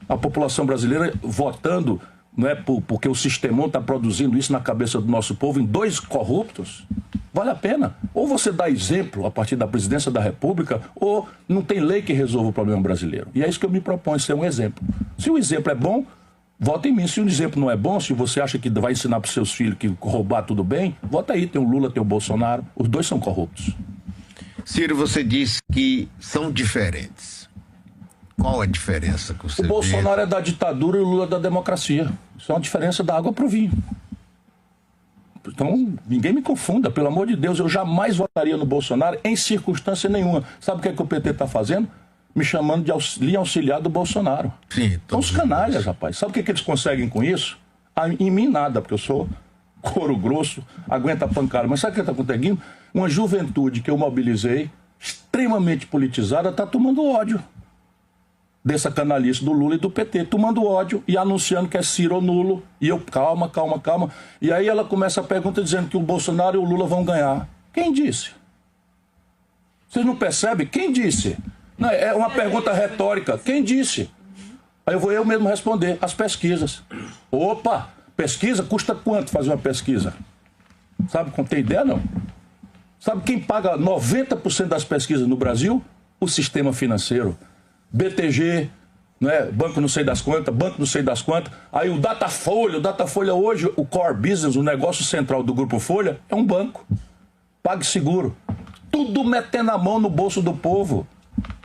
A população brasileira votando, não é, porque o sistemão está produzindo isso na cabeça do nosso povo em 2 corruptos? Vale a pena? Ou você dá exemplo a partir da presidência da República, ou não tem lei que resolva o problema brasileiro. E é isso que eu me proponho, ser um exemplo. Se o exemplo é bom, vota em mim. Se o exemplo não é bom, se você acha que vai ensinar para os seus filhos que roubar tudo bem, vota aí. Tem o Lula, tem o Bolsonaro. Os 2 são corruptos. Ciro, você disse que são diferentes. Qual a diferença que você vê? O Bolsonaro é da ditadura e o Lula é da democracia. Isso é uma diferença da água para o vinho. Então, ninguém me confunda, pelo amor de Deus. Eu jamais votaria no Bolsonaro em circunstância nenhuma. Sabe o que é que o PT está fazendo? Me chamando de linha auxiliar do Bolsonaro. Sim, são os canalhas, rapaz. Sabe o que eles conseguem com isso? Em mim nada, porque eu sou couro grosso, aguenta a pancada. Mas sabe o que está conseguindo? Uma juventude que eu mobilizei, extremamente politizada, está tomando ódio dessa canalice do Lula e do PT, tomando ódio e anunciando que é Ciro nulo. E eu, calma. E aí ela começa a pergunta dizendo que o Bolsonaro e o Lula vão ganhar. Quem disse? Vocês não percebem? Quem disse? Não, é uma pergunta retórica. Quem disse? Aí eu vou eu mesmo responder. As pesquisas. Opa! Pesquisa? Custa quanto fazer uma pesquisa? Sabe, não tem ideia, não? Sabe quem paga 90% das pesquisas no Brasil? O sistema financeiro. BTG, né? Banco não sei das quantas, banco não sei das quantas. Aí o Datafolha hoje, o core business, o negócio central do Grupo Folha, é um banco. PagSeguro. Tudo metendo a mão no bolso do povo.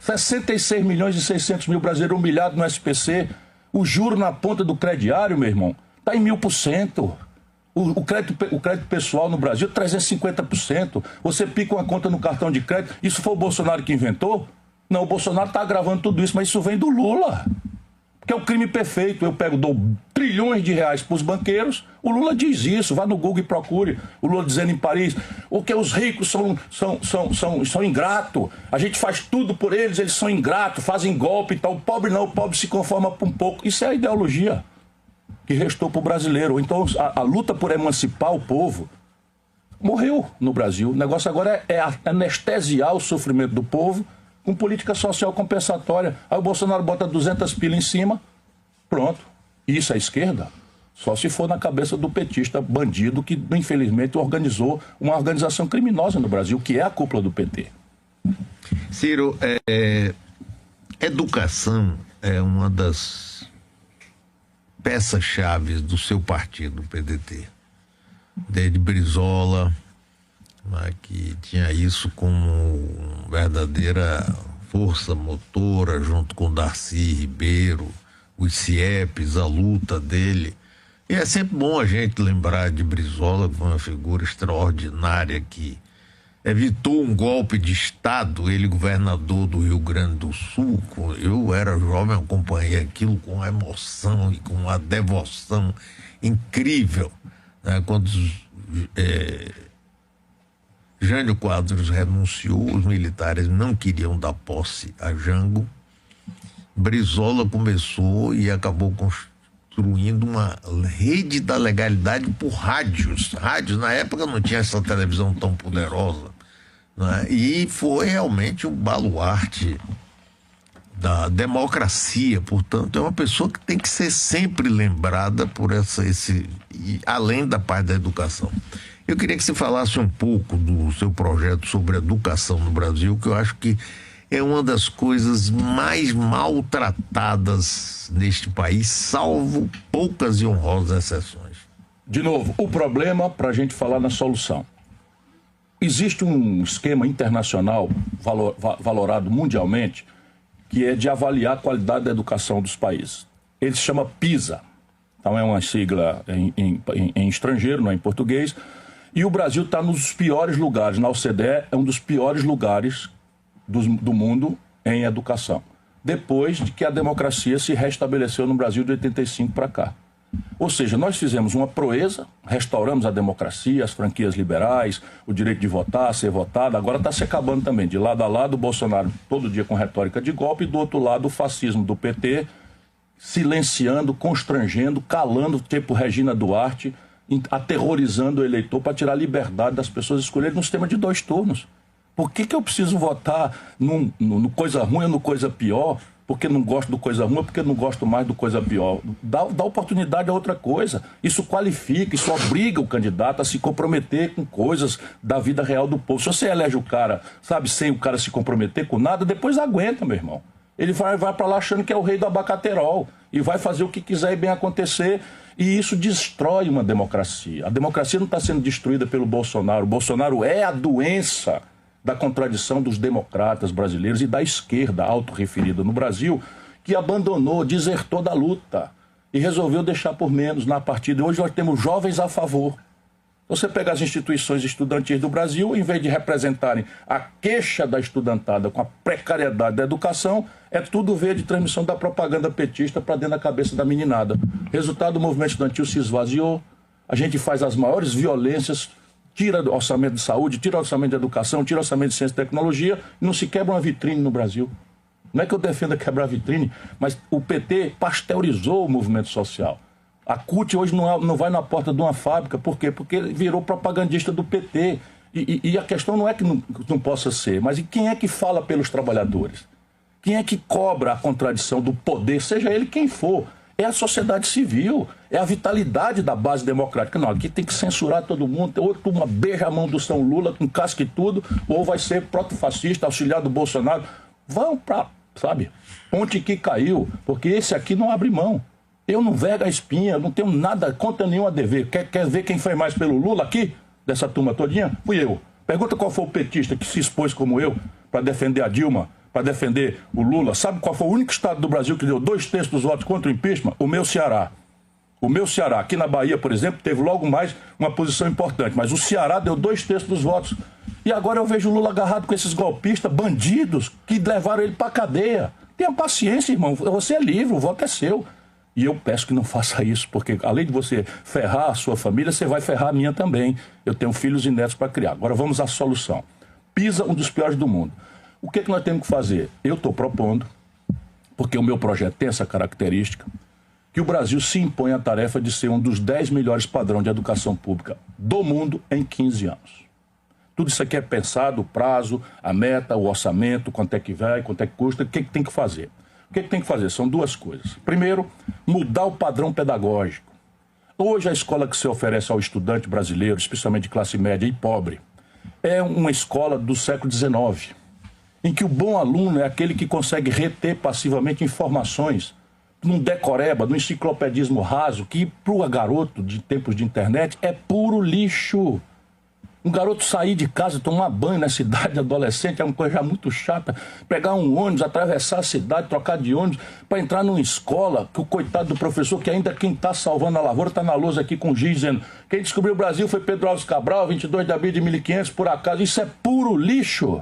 66 milhões e 600 mil brasileiros humilhados no SPC. O juro na ponta do crediário, meu irmão, está em 1000%. O crédito pessoal no Brasil, 350%. Você pica uma conta no cartão de crédito. Isso foi o Bolsonaro que inventou? Não, o Bolsonaro está agravando tudo isso, mas isso vem do Lula. Porque é o crime perfeito. Eu dou trilhões de reais para os banqueiros. O Lula diz isso, vá no Google e procure. O Lula dizendo em Paris, o que os ricos são ingratos. A gente faz tudo por eles são ingratos, fazem golpe e tal. O pobre não, o pobre se conforma por um pouco. Isso é a ideologia que restou para o brasileiro. Então a luta por emancipar o povo morreu no Brasil. O negócio agora é anestesiar o sofrimento do povo com política social compensatória. Aí o Bolsonaro bota 200 pila em cima, pronto. Isso é esquerda? Só se for na cabeça do petista bandido que, infelizmente, organizou uma organização criminosa no Brasil, que é a cúpula do PT. Ciro, educação é uma das peças-chave do seu partido, o PDT. Desde Brizola, que tinha isso como verdadeira força motora, junto com Darcy Ribeiro, os CIEPs, a luta dele. E é sempre bom a gente lembrar de Brizola como uma figura extraordinária que evitou um golpe de Estado, ele governador do Rio Grande do Sul. Eu era jovem, acompanhei aquilo com emoção e com uma devoção incrível, né? Quando Jânio Quadros renunciou, os militares não queriam dar posse a Jango. Brizola começou e acabou construindo uma rede da legalidade por rádios. Rádios, na época, não tinha essa televisão tão poderosa, né? E foi realmente um baluarte da democracia. Portanto, é uma pessoa que tem que ser sempre lembrada por além da parte da educação. Eu queria que você falasse um pouco do seu projeto sobre educação no Brasil, que eu acho que é uma das coisas mais maltratadas neste país, salvo poucas e honrosas exceções. De novo, o problema para a gente falar na solução. Existe um esquema internacional valorado mundialmente que é de avaliar a qualidade da educação dos países. Ele se chama PISA. Então é uma sigla em estrangeiro, não é em português. E o Brasil está nos piores lugares. Na OCDE é um dos piores lugares do mundo em educação. Depois de que a democracia se restabeleceu no Brasil de 85 para cá. Ou seja, nós fizemos uma proeza, restauramos a democracia, as franquias liberais, o direito de votar, ser votado. Agora está se acabando também. De lado a lado, o Bolsonaro todo dia com retórica de golpe, e do outro lado o fascismo do PT, silenciando, constrangendo, calando, tipo Regina Duarte, aterrorizando o eleitor para tirar a liberdade das pessoas escolherem um sistema de 2 turnos. Por que eu preciso votar no coisa ruim ou no coisa pior? Porque não gosto do coisa ruim ou porque não gosto mais do coisa pior? Dá oportunidade a outra coisa. Isso qualifica, isso obriga o candidato a se comprometer com coisas da vida real do povo. Se você elege o cara, sabe, sem o cara se comprometer com nada, depois aguenta, meu irmão. Ele vai para lá achando que é o rei do abacaterol e vai fazer o que quiser e bem acontecer. E isso destrói uma democracia. A democracia não está sendo destruída pelo Bolsonaro. O Bolsonaro é a doença da contradição dos democratas brasileiros e da esquerda autorreferida no Brasil, que abandonou, desertou da luta e resolveu deixar por menos na partida. Hoje nós temos jovens a favor. Você pega as instituições estudantis do Brasil, em vez de representarem a queixa da estudantada com a precariedade da educação, é tudo ver de transmissão da propaganda petista para dentro da cabeça da meninada. Resultado, o movimento estudantil se esvaziou, a gente faz as maiores violências, tira do orçamento de saúde, tira o orçamento de educação, tira o orçamento de ciência e tecnologia, e não se quebra uma vitrine no Brasil. Não é que eu defenda quebrar a vitrine, mas o PT pasteurizou o movimento social. A CUT hoje não vai na porta de uma fábrica. Por quê? Porque ele virou propagandista do PT. E a questão não é que não possa ser, mas e quem é que fala pelos trabalhadores? Quem é que cobra a contradição do poder, seja ele quem for? É a sociedade civil, é a vitalidade da base democrática. Não, aqui tem que censurar todo mundo, ou uma beija a mão do São Lula com casca e tudo, ou vai ser protofascista, auxiliar do Bolsonaro. Vão para, sabe, ponte que caiu, porque esse aqui não abre mão. Eu não vergo a espinha, eu não tenho nada, conta nenhuma a dever. Quer ver quem foi mais pelo Lula aqui, dessa turma todinha? Fui eu. Pergunta qual foi o petista que se expôs como eu para defender a Dilma, para defender o Lula. Sabe qual foi o único estado do Brasil que deu 2/3 dos votos contra o impeachment? O meu Ceará. O meu Ceará. Aqui na Bahia, por exemplo, teve logo mais uma posição importante, mas o Ceará deu 2/3 dos votos. E agora eu vejo o Lula agarrado com esses golpistas, bandidos, que levaram ele para a cadeia. Tenha paciência, irmão. Você é livre, o voto é seu. E eu peço que não faça isso, porque além de você ferrar a sua família, você vai ferrar a minha também. Eu tenho filhos e netos para criar. Agora vamos à solução. PISA, um dos piores do mundo. O que nós temos que fazer? Eu estou propondo, porque o meu projeto tem essa característica, que o Brasil se impõe a tarefa de ser um dos 10 melhores padrões de educação pública do mundo em 15 anos. Tudo isso aqui é pensado, o prazo, a meta, o orçamento, quanto é que vai, quanto é que custa, o que tem que fazer. O que tem que fazer? São duas coisas. Primeiro, mudar o padrão pedagógico. Hoje a escola que se oferece ao estudante brasileiro, especialmente de classe média e pobre, é uma escola do século XIX, em que o bom aluno é aquele que consegue reter passivamente informações num decoreba, num enciclopedismo raso, que para o garoto de tempos de internet é puro lixo. Um garoto sair de casa, tomar banho na cidade adolescente é uma coisa já muito chata. Pegar um ônibus, atravessar a cidade, trocar de ônibus, para entrar numa escola, que o coitado do professor, que ainda quem está salvando a lavoura, está na lousa aqui com o giz dizendo: quem descobriu o Brasil foi Pedro Álvares Cabral, 22 de abril de 1500, por acaso. Isso é puro lixo.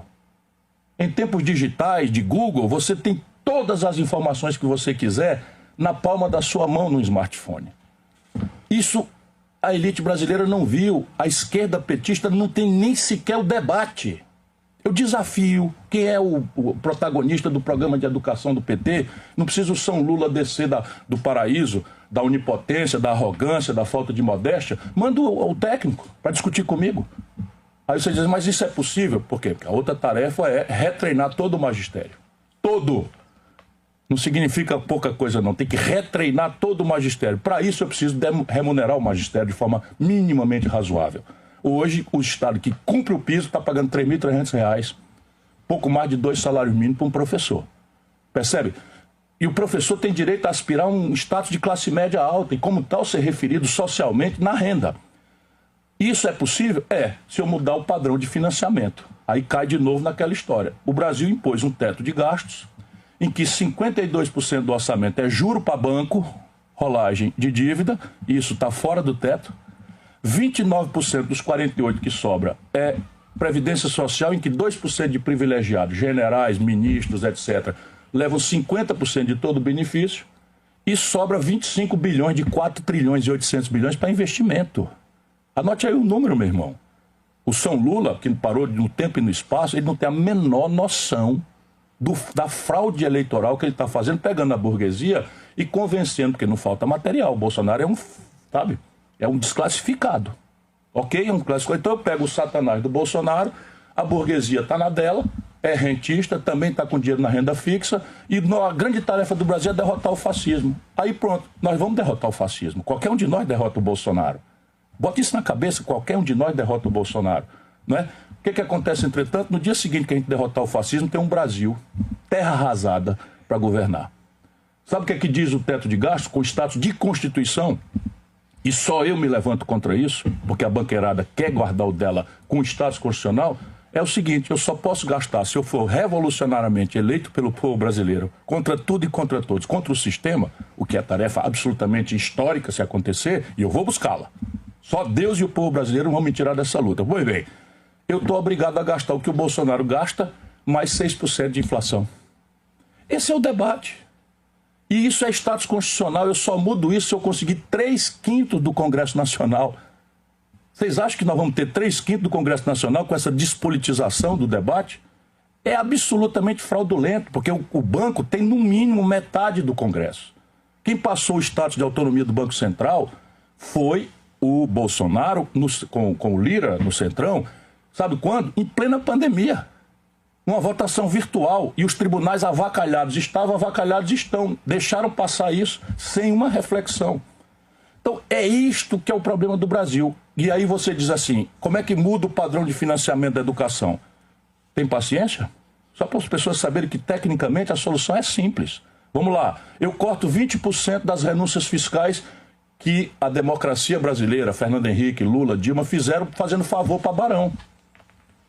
Em tempos digitais, de Google, você tem todas as informações que você quiser na palma da sua mão no smartphone. Isso a elite brasileira não viu, a esquerda petista não tem nem sequer o debate. Eu desafio quem é o protagonista do programa de educação do PT, não precisa o São Lula descer do paraíso, da onipotência, da arrogância, da falta de modéstia, manda o técnico para discutir comigo. Aí você diz, mas isso é possível? Por quê? Porque a outra tarefa é retreinar todo o magistério. Todo. Não significa pouca coisa, não. Tem que retreinar todo o magistério. Para isso, eu preciso remunerar o magistério de forma minimamente razoável. Hoje, o Estado que cumpre o piso está pagando R$ 3.300, pouco mais de 2 salários mínimos para um professor. Percebe? E o professor tem direito a aspirar a um status de classe média alta e, como tal, ser referido socialmente na renda. Isso é possível? É, se eu mudar o padrão de financiamento. Aí cai de novo naquela história. O Brasil impôs um teto de gastos em que 52% do orçamento é juro para banco, rolagem de dívida, e isso está fora do teto. 29% dos 48% que sobra é previdência social, em que 2% de privilegiados, generais, ministros, etc., levam 50% de todo o benefício, e sobra 25 bilhões de 4 trilhões e 800 bilhões para investimento. Anote aí o número, meu irmão. O São Lula, que parou no tempo e no espaço, ele não tem a menor noção da fraude eleitoral que ele está fazendo, pegando a burguesia e convencendo, porque não falta material. O Bolsonaro é um desclassificado. Ok? É um classificado. Então eu pego o Satanás do Bolsonaro, A burguesia está na dela, é rentista, também está com dinheiro na renda fixa, e a grande tarefa do Brasil é derrotar o fascismo. Aí pronto, nós vamos derrotar o fascismo. Qualquer um de nós derrota o Bolsonaro. Bota isso na cabeça, qualquer um de nós derrota o Bolsonaro. Não é? O que acontece, entretanto? No dia seguinte que a gente derrotar o fascismo, tem um Brasil, terra arrasada, para governar. Sabe o que diz o teto de gastos com status de Constituição? E só eu me levanto contra isso, porque a banqueirada quer guardar o dela com status constitucional. É o seguinte, eu só posso gastar se eu for revolucionariamente eleito pelo povo brasileiro, contra tudo e contra todos, contra o sistema, o que é tarefa absolutamente histórica se acontecer, e eu vou buscá-la. Só Deus e o povo brasileiro vão me tirar dessa luta. Pois bem, eu estou obrigado a gastar o que o Bolsonaro gasta, mais 6% de inflação. Esse é o debate. E isso é status constitucional, eu só mudo isso se eu conseguir 3/5 do Congresso Nacional. Vocês acham que nós vamos ter 3/5 do Congresso Nacional com essa despolitização do debate? É absolutamente fraudulento, porque o banco tem no mínimo metade do Congresso. Quem passou o status de autonomia do Banco Central foi o Bolsonaro com o Lira no Centrão. Sabe quando? Em plena pandemia. Uma votação virtual, e os tribunais avacalhados estão, deixaram passar isso sem uma reflexão. Então é isto que é o problema do Brasil. E aí você diz assim, como é que muda o padrão de financiamento da educação? Tem paciência? Só para as pessoas saberem que tecnicamente a solução é simples. Vamos lá, eu corto 20% das renúncias fiscais que a democracia brasileira, Fernando Henrique, Lula, Dilma, fizeram fazendo favor para Barão.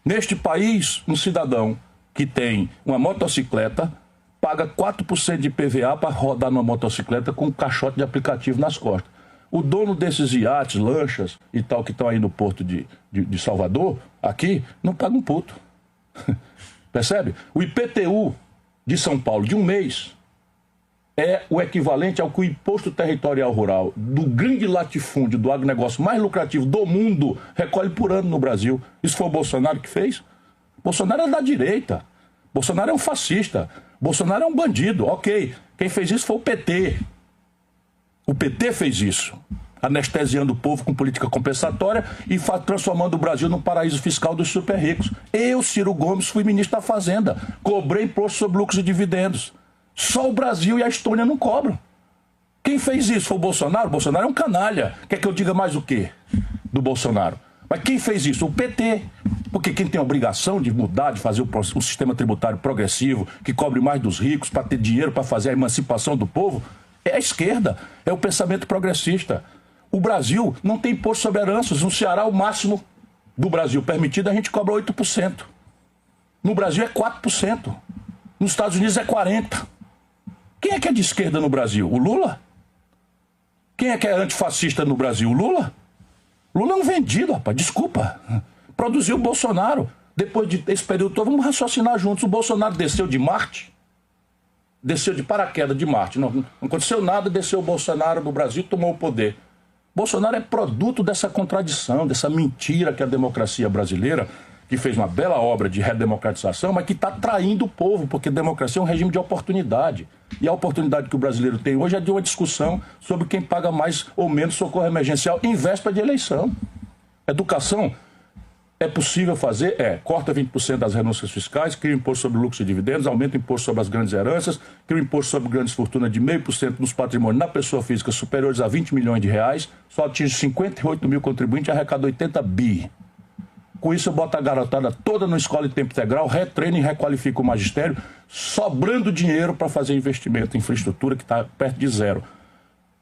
Neste país, um cidadão que tem uma motocicleta paga 4% de IPVA para rodar numa motocicleta com um caixote de aplicativo nas costas. O dono desses iates, lanchas e tal, que estão aí no porto de Salvador, aqui, não paga um puto. Percebe? O IPTU de São Paulo, de um mês, é o equivalente ao que o Imposto Territorial Rural do grande latifúndio, do agronegócio mais lucrativo do mundo, recolhe por ano no Brasil. Isso foi o Bolsonaro que fez? Bolsonaro é da direita. Bolsonaro é um fascista. Bolsonaro é um bandido. Ok, quem fez isso foi o PT. O PT fez isso, anestesiando o povo com política compensatória e transformando o Brasil num paraíso fiscal dos super ricos. Eu, Ciro Gomes, fui ministro da Fazenda. Cobrei imposto sobre lucros e dividendos. Só o Brasil e a Estônia não cobram. Quem fez isso foi o Bolsonaro? O Bolsonaro é um canalha. Quer que eu diga mais o quê do Bolsonaro? Mas quem fez isso? O PT. Porque quem tem a obrigação de mudar, de fazer o sistema tributário progressivo, que cobre mais dos ricos, para ter dinheiro para fazer a emancipação do povo, é a esquerda, é o pensamento progressista. O Brasil não tem imposto sobre heranças. No Ceará, o máximo do Brasil permitido, a gente cobra 8%. No Brasil é 4%. Nos Estados Unidos é 40%. Quem é que é de esquerda no Brasil? O Lula? Quem é que é antifascista no Brasil? O Lula? Lula é um vendido, rapaz, desculpa. Produziu o Bolsonaro. Depois desse período todo, vamos raciocinar juntos. O Bolsonaro desceu de Marte, desceu de paraquedas de Marte. Não aconteceu nada, desceu o Bolsonaro no Brasil e tomou o poder. Bolsonaro é produto dessa contradição, dessa mentira que a democracia brasileira, que fez uma bela obra de redemocratização, mas que está traindo o povo, porque democracia é um regime de oportunidade. E a oportunidade que o brasileiro tem hoje é de uma discussão sobre quem paga mais ou menos socorro emergencial em véspera de eleição. Educação é possível fazer? Corta 20% das renúncias fiscais, cria o imposto sobre lucros e dividendos, aumenta o imposto sobre as grandes heranças, cria o imposto sobre grandes fortunas de 0,5% dos patrimônios na pessoa física superiores a 20 milhões de reais, só atinge 58 mil contribuintes e arrecada 80 bi. Com isso eu boto a garotada toda na escola em tempo integral, retreino e requalifico o magistério, sobrando dinheiro para fazer investimento em infraestrutura que está perto de zero.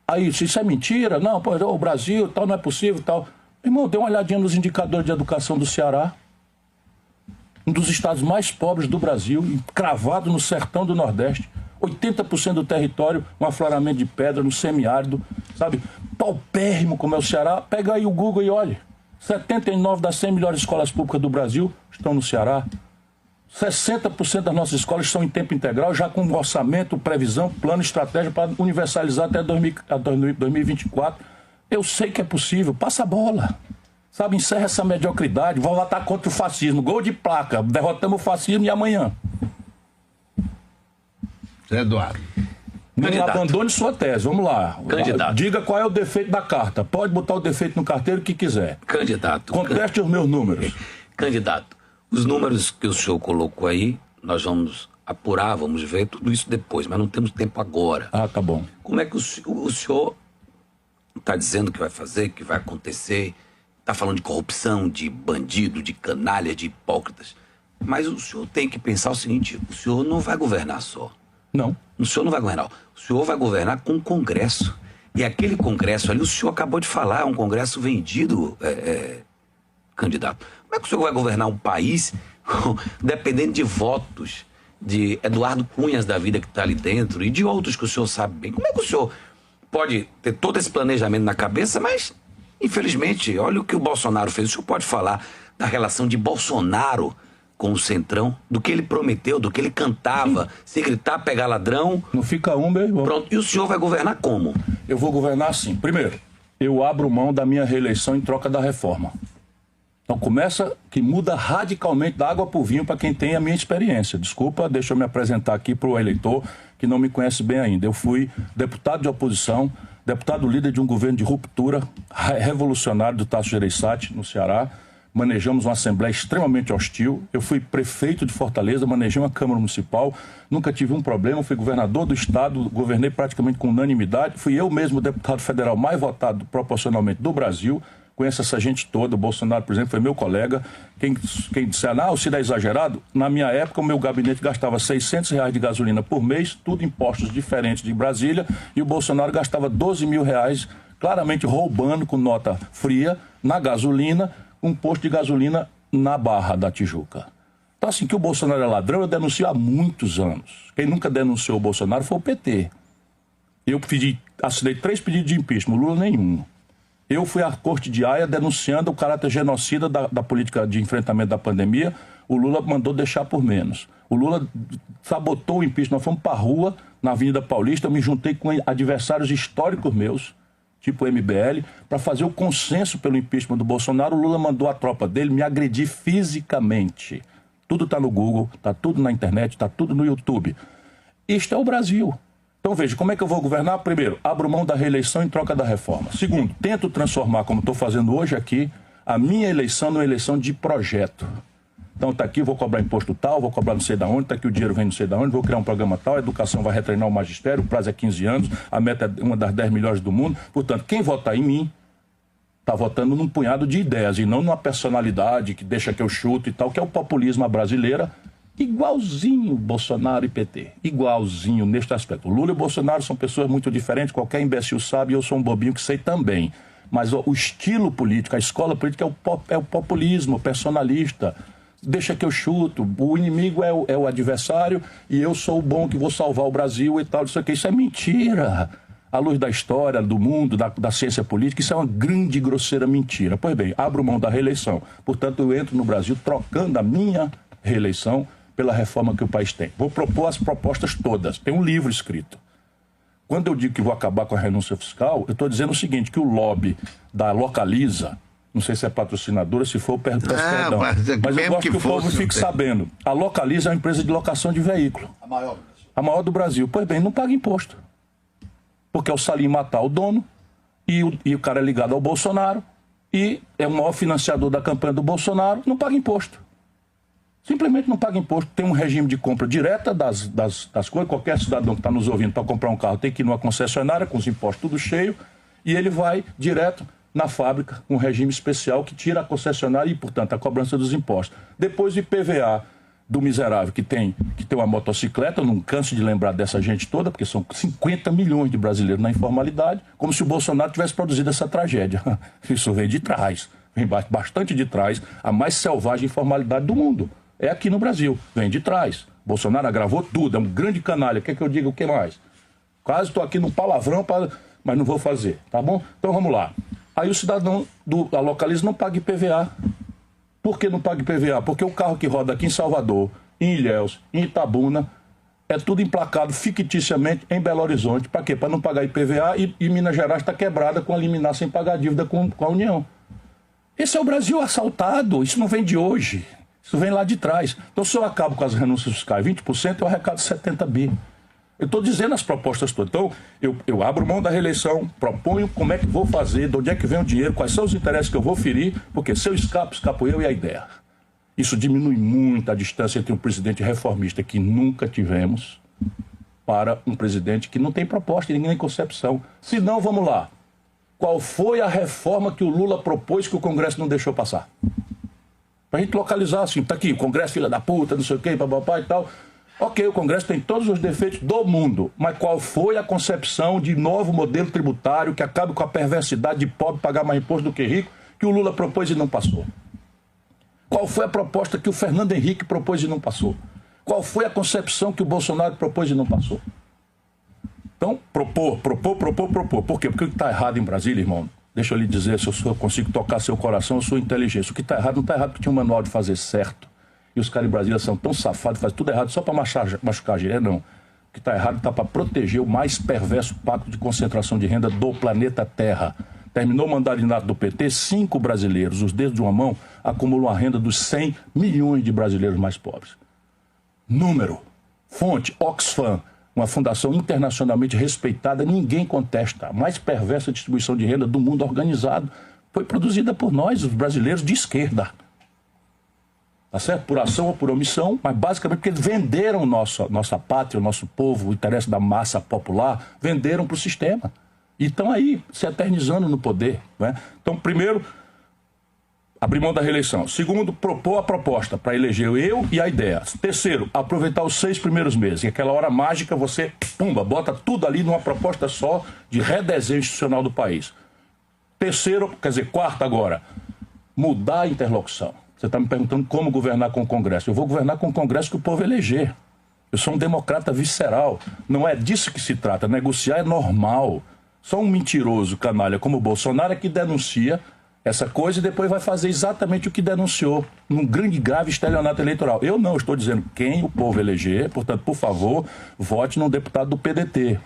Aí, se isso é mentira, não, pô, o Brasil, tal, não é possível, tal. Irmão, dê uma olhadinha nos indicadores de educação do Ceará, um dos estados mais pobres do Brasil, cravado no sertão do Nordeste, 80% do território, um afloramento de pedra no semiárido, sabe? Paupérrimo como é o Ceará. Pega aí o Google e olhe. 79 das 100 melhores escolas públicas do Brasil estão no Ceará. 60% das nossas escolas estão em tempo integral, já com orçamento, previsão, plano, estratégia para universalizar até 2024. Eu sei que é possível, passa a bola. Sabe, encerra essa mediocridade, vamos lutar contra o fascismo. Gol de placa, derrotamos o fascismo e amanhã. Zé Eduardo. Não abandone sua tese, vamos lá. Candidato. Diga qual é o defeito da carta. Pode botar o defeito no carteiro que quiser. Candidato. Conteste os meus números. Candidato, Os números que o senhor colocou aí, nós vamos apurar, vamos ver tudo isso depois, mas não temos tempo agora. Ah, tá bom. Como é que o senhor está dizendo que vai fazer, que vai acontecer? Está falando de corrupção, de bandido, de canalha, de hipócritas. Mas o senhor tem que pensar o seguinte, o senhor não vai governar só. Não. O senhor não vai governar. O senhor vai governar com o Congresso. E aquele Congresso ali, o senhor acabou de falar, é um Congresso vendido, candidato. Como é que o senhor vai governar um país dependendo de votos de Eduardo Cunhas da vida que está ali dentro e de outros que o senhor sabe bem? Como é que o senhor pode ter todo esse planejamento na cabeça, mas, infelizmente, olha o que o Bolsonaro fez. O senhor pode falar da relação de Bolsonaro com o Centrão, do que ele prometeu, do que ele cantava, se gritar, pegar ladrão. Não fica meu irmão. Pronto, e o senhor vai governar como? Eu vou governar assim. Primeiro, eu abro mão da minha reeleição em troca da reforma. Então começa que muda radicalmente da água para o vinho para quem tem a minha experiência. Desculpa, deixa eu me apresentar aqui para o eleitor que não me conhece bem ainda. Eu fui deputado de oposição, deputado líder de um governo de ruptura revolucionário do Tasso Gereissati, no Ceará. Manejamos uma Assembleia extremamente hostil. Eu fui prefeito de Fortaleza, manejei uma Câmara Municipal, nunca tive um problema, fui governador do Estado, governei praticamente com unanimidade. Fui eu mesmo o deputado federal mais votado proporcionalmente do Brasil. Conheço essa gente toda, o Bolsonaro, por exemplo, foi meu colega. Quem disser, o Ciro é exagerado, na minha época o meu gabinete gastava R$600 de gasolina por mês, tudo impostos diferentes de Brasília, e o Bolsonaro gastava R$12 mil, claramente roubando com nota fria, na gasolina, um posto de gasolina na Barra da Tijuca. Então, assim, que o Bolsonaro é ladrão, eu denuncio há muitos anos. Quem nunca denunciou o Bolsonaro foi o PT. Eu assinei 3 pedidos de impeachment, o Lula nenhum. Eu fui à Corte de Haia denunciando o caráter genocida da política de enfrentamento da pandemia. O Lula mandou deixar por menos. O Lula sabotou o impeachment. Nós fomos para a rua, na Avenida Paulista, eu me juntei com adversários históricos meus, tipo o MBL, para fazer o consenso pelo impeachment do Bolsonaro. O Lula mandou a tropa dele me agredir fisicamente. Tudo está no Google, está tudo na internet, está tudo no YouTube. Isto é o Brasil. Então veja, como é que eu vou governar? Primeiro, abro mão da reeleição em troca da reforma. Segundo, tento transformar, como estou fazendo hoje aqui, a minha eleição numa eleição de projeto. Então está aqui, vou cobrar imposto tal, vou cobrar não sei de onde, está aqui o dinheiro vem não sei de onde, vou criar um programa tal, a educação vai retreinar o magistério, o prazo é 15 anos, a meta é uma das 10 melhores do mundo. Portanto, quem votar em mim está votando num punhado de ideias e não numa personalidade que deixa que eu chuto e tal, que é o populismo à brasileira, igualzinho Bolsonaro e PT, igualzinho neste aspecto. Lula e Bolsonaro são pessoas muito diferentes, qualquer imbecil sabe, e eu sou um bobinho que sei também. Mas o estilo político, a escola política é o populismo personalista. Deixa que eu chuto, o inimigo é o adversário e eu sou o bom que vou salvar o Brasil e tal, isso aqui. Isso é mentira. À luz da história, do mundo, da ciência política, isso é uma grande e grosseira mentira. Pois bem, abro mão da reeleição. Portanto, eu entro no Brasil trocando a minha reeleição pela reforma que o país tem. Vou propor as propostas todas. Tem um livro escrito. Quando eu digo que vou acabar com a renúncia fiscal, eu estou dizendo o seguinte, que o lobby da Localiza, não sei se é patrocinadora, se for, peço perdão. Mas eu gosto que o povo fique sabendo. A Localiza é uma empresa de locação de veículo. A maior do Brasil. Pois bem, não paga imposto. Porque é o Salim Matar o dono, e o cara é ligado ao Bolsonaro, e é o maior financiador da campanha do Bolsonaro, não paga imposto. Simplesmente não paga imposto. Tem um regime de compra direta das coisas. Qualquer cidadão que está nos ouvindo para comprar um carro tem que ir numa concessionária com os impostos tudo cheio, e ele vai direto na fábrica, um regime especial que tira a concessionária e, portanto, a cobrança dos impostos. Depois o IPVA do miserável que tem uma motocicleta, eu não canso de lembrar dessa gente toda, porque são 50 milhões de brasileiros na informalidade, como se o Bolsonaro tivesse produzido essa tragédia. Isso vem de trás, vem bastante de trás, a mais selvagem informalidade do mundo. É aqui no Brasil, vem de trás. Bolsonaro agravou tudo, é um grande canalha. Quer que eu diga o que mais? Quase estou aqui no palavrão, mas não vou fazer, tá bom? Então vamos lá. Aí o cidadão da Localiza não paga IPVA. Por que não paga IPVA? Porque o carro que roda aqui em Salvador, em Ilhéus, em Itabuna, é tudo emplacado ficticiamente em Belo Horizonte. Para quê? Para não pagar IPVA e Minas Gerais está quebrada com a liminar sem pagar dívida com a União. Esse é o Brasil assaltado, isso não vem de hoje. Isso vem lá de trás. Então, se eu acabo com as renúncias fiscais 20%, eu arrecado 70 bi. Eu estou dizendo as propostas todas. Então, eu abro mão da reeleição, proponho como é que vou fazer, de onde é que vem o dinheiro, quais são os interesses que eu vou ferir, porque se eu escapo eu e a ideia. Isso diminui muito a distância entre um presidente reformista, que nunca tivemos, para um presidente que não tem proposta e nem concepção. Se não, vamos lá. Qual foi a reforma que o Lula propôs que o Congresso não deixou passar? Para a gente localizar assim, tá aqui, o Congresso filha da puta, não sei o quê, papapá e tal. Ok, o Congresso tem todos os defeitos do mundo, mas qual foi a concepção de novo modelo tributário que acabe com a perversidade de pobre pagar mais imposto do que rico, que o Lula propôs e não passou? Qual foi a proposta que o Fernando Henrique propôs e não passou? Qual foi a concepção que o Bolsonaro propôs e não passou? Então, propor. Por quê? Porque o que está errado em Brasília, irmão, deixa eu lhe dizer, se eu consigo tocar seu coração, eu sou inteligente. O que está errado não está errado porque tinha um manual de fazer certo. E os caras em Brasília são tão safados, fazem tudo errado só para machucar a gente. Não. O que está errado está para proteger o mais perverso pacto de concentração de renda do planeta Terra. Terminou o mandato do PT, 5 brasileiros, os dedos de uma mão, acumulam a renda dos 100 milhões de brasileiros mais pobres. Número. Fonte, Oxfam, uma fundação internacionalmente respeitada, ninguém contesta. A mais perversa distribuição de renda do mundo organizado foi produzida por nós, os brasileiros de esquerda. Tá certo? Por ação ou por omissão, mas basicamente porque eles venderam nossa pátria, o nosso povo, o interesse da massa popular, venderam para o sistema. E estão aí, se eternizando no poder. Né? Então, primeiro, abrir mão da reeleição. Segundo, propor a proposta para eleger eu e a ideia. Terceiro, aproveitar os 6 primeiros meses. E aquela hora mágica, você, pumba, bota tudo ali numa proposta só de redesenho institucional do país. Terceiro, quarto agora, mudar a interlocução. Você está me perguntando como governar com o Congresso. Eu vou governar com o Congresso que o povo eleger. Eu sou um democrata visceral. Não é disso que se trata. Negociar é normal. Só um mentiroso canalha como o Bolsonaro é que denuncia essa coisa e depois vai fazer exatamente o que denunciou num grande e grave estelionato eleitoral. Eu não estou dizendo quem o povo eleger, portanto, por favor, vote num deputado do PDT.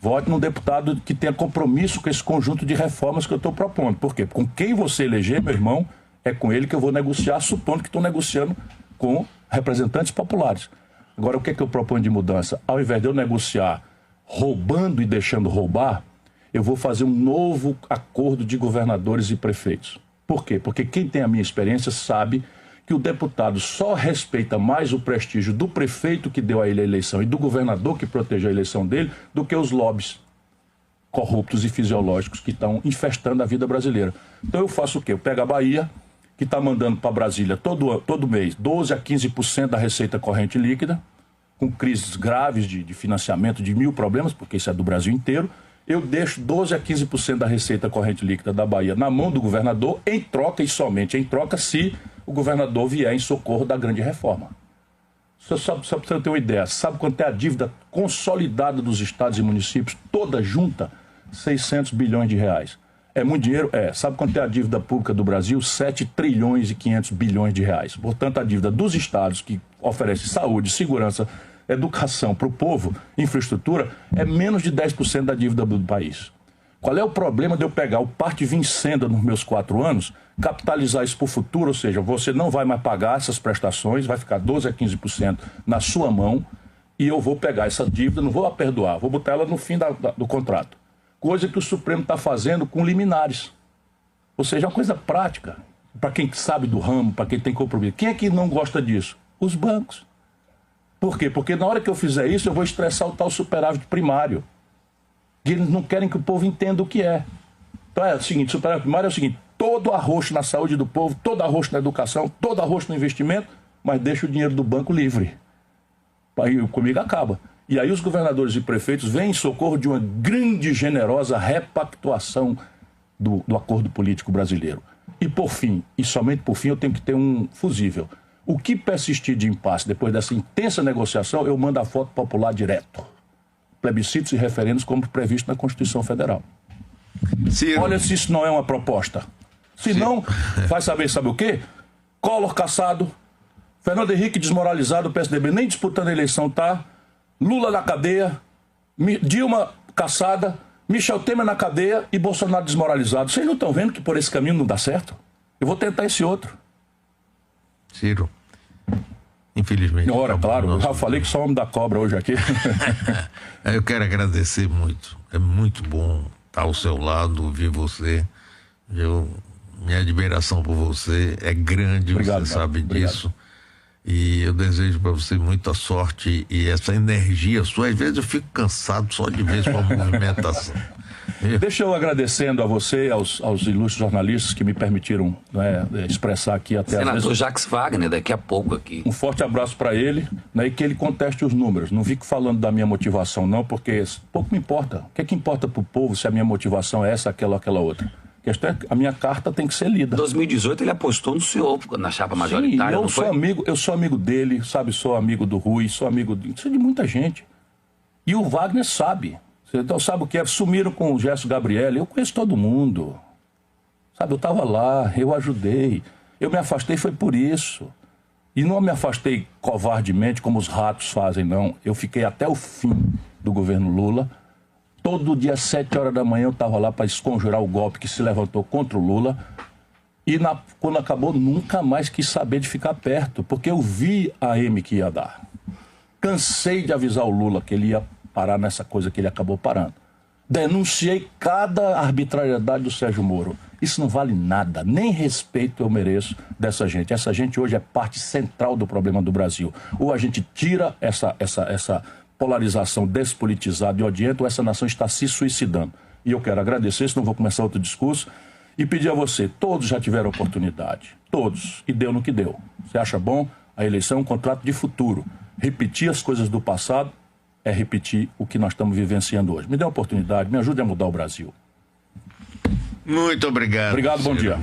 Vote num deputado que tenha compromisso com esse conjunto de reformas que eu estou propondo. Por quê? Com quem você eleger, meu irmão, é com ele que eu vou negociar, supondo que estou negociando com representantes populares. Agora, o que é que eu proponho de mudança? Ao invés de eu negociar roubando e deixando roubar, eu vou fazer um novo acordo de governadores e prefeitos. Por quê? Porque quem tem a minha experiência sabe que o deputado só respeita mais o prestígio do prefeito que deu a ele a eleição e do governador que protegeu a eleição dele do que os lobbies corruptos e fisiológicos que estão infestando a vida brasileira. Então eu faço o quê? Eu pego a Bahia, que está mandando para Brasília todo mês 12% a 15% da receita corrente líquida, com crises graves de financiamento, de 1000 problemas, porque isso é do Brasil inteiro. Eu deixo 12% a 15% da receita corrente líquida da Bahia na mão do governador, em troca e somente em troca se o governador vier em socorro da grande reforma. Só para você ter uma ideia, sabe quanto é a dívida consolidada dos estados e municípios, toda junta? 600 bilhões de reais. É muito dinheiro? É. Sabe quanto é a dívida pública do Brasil? 7 trilhões e 500 bilhões de reais. Portanto, a dívida dos estados que oferecem saúde, segurança, educação para o povo, infraestrutura, é menos de 10% da dívida do país. Qual é o problema de eu pegar o parte vincenda nos meus 4 anos, capitalizar isso para o futuro, ou seja, você não vai mais pagar essas prestações, vai ficar 12% a 15% na sua mão, e eu vou pegar essa dívida, não vou a perdoar, vou botar ela no fim do contrato. Coisa que o Supremo está fazendo com liminares. Ou seja, é uma coisa prática, para quem sabe do ramo, para quem tem compromisso. Quem é que não gosta disso? Os bancos. Por quê? Porque na hora que eu fizer isso, eu vou estressar o tal superávit primário. E eles não querem que o povo entenda o que é. Então é o seguinte, superávit primário é o seguinte, todo arroxo na saúde do povo, todo arroxo na educação, todo arroxo no investimento, mas deixa o dinheiro do banco livre. Aí comigo acaba. E aí os governadores e prefeitos vêm em socorro de uma grande e generosa repactuação do acordo político brasileiro. E por fim, e somente por fim, eu tenho que ter um fusível. O que persistir de impasse depois dessa intensa negociação, eu mando a foto popular direto. Plebiscitos e referendos como previsto na Constituição Federal. Ciro. Olha se isso não é uma proposta. Se não, vai saber, sabe o quê? Collor caçado, Fernando Henrique desmoralizado, o PSDB nem disputando a eleição tá, Lula na cadeia, Dilma caçada, Michel Temer na cadeia e Bolsonaro desmoralizado. Vocês não estão vendo que por esse caminho não dá certo? Eu vou tentar esse outro. Ciro, infelizmente. Ora, claro, eu já falei que só o homem da cobra hoje aqui. Eu quero agradecer muito. É muito bom estar ao seu lado, ouvir você. Eu minha admiração por você é grande, Obrigado, você sabe obrigado. disso. E eu desejo para você muita sorte e essa energia sua. Às vezes eu fico cansado só de ver sua movimentação. Deixa eu agradecendo a você, aos ilustres jornalistas que me permitiram, né, expressar aqui até às Senador vezes. Jacques Wagner, daqui a pouco aqui. Um forte abraço para ele, né, e que ele conteste os números. Não fico falando da minha motivação, não, porque pouco me importa. O que é que importa para o povo se a minha motivação é essa, aquela outra? A questão é que a minha carta tem que ser lida. Em 2018 ele apostou no senhor na chapa Sim, majoritária, eu não sou foi? amigo, eu sou amigo dele, sabe? Sou amigo do Rui, sou amigo de muita gente. E o Wagner sabe. Então sabe o que é? Sumiram com o Gerson Gabriel. Eu conheço todo mundo. Sabe, eu estava lá, eu ajudei. Eu me afastei foi por isso. E não me afastei covardemente como os ratos fazem, não. Eu fiquei até o fim do governo Lula. Todo dia, às 7 horas da manhã, eu estava lá para esconjurar o golpe que se levantou contra o Lula. E quando acabou, nunca mais quis saber de ficar perto, porque eu vi a M que ia dar. Cansei de avisar o Lula que ele ia parar nessa coisa que ele acabou parando. Denunciei cada arbitrariedade do Sérgio Moro. Isso não vale nada, nem respeito eu mereço dessa gente. Essa gente hoje é parte central do problema do Brasil. Ou a gente tira essa polarização despolitizada e odienta, ou essa nação está se suicidando. E eu quero agradecer, senão vou começar outro discurso, e pedir a você, todos já tiveram oportunidade, todos, e deu no que deu. Você acha bom? A eleição é um contrato de futuro. Repetir as coisas do passado é repetir o que nós estamos vivenciando hoje. Me dê uma oportunidade, me ajude a mudar o Brasil. Muito obrigado. Obrigado, bom dia.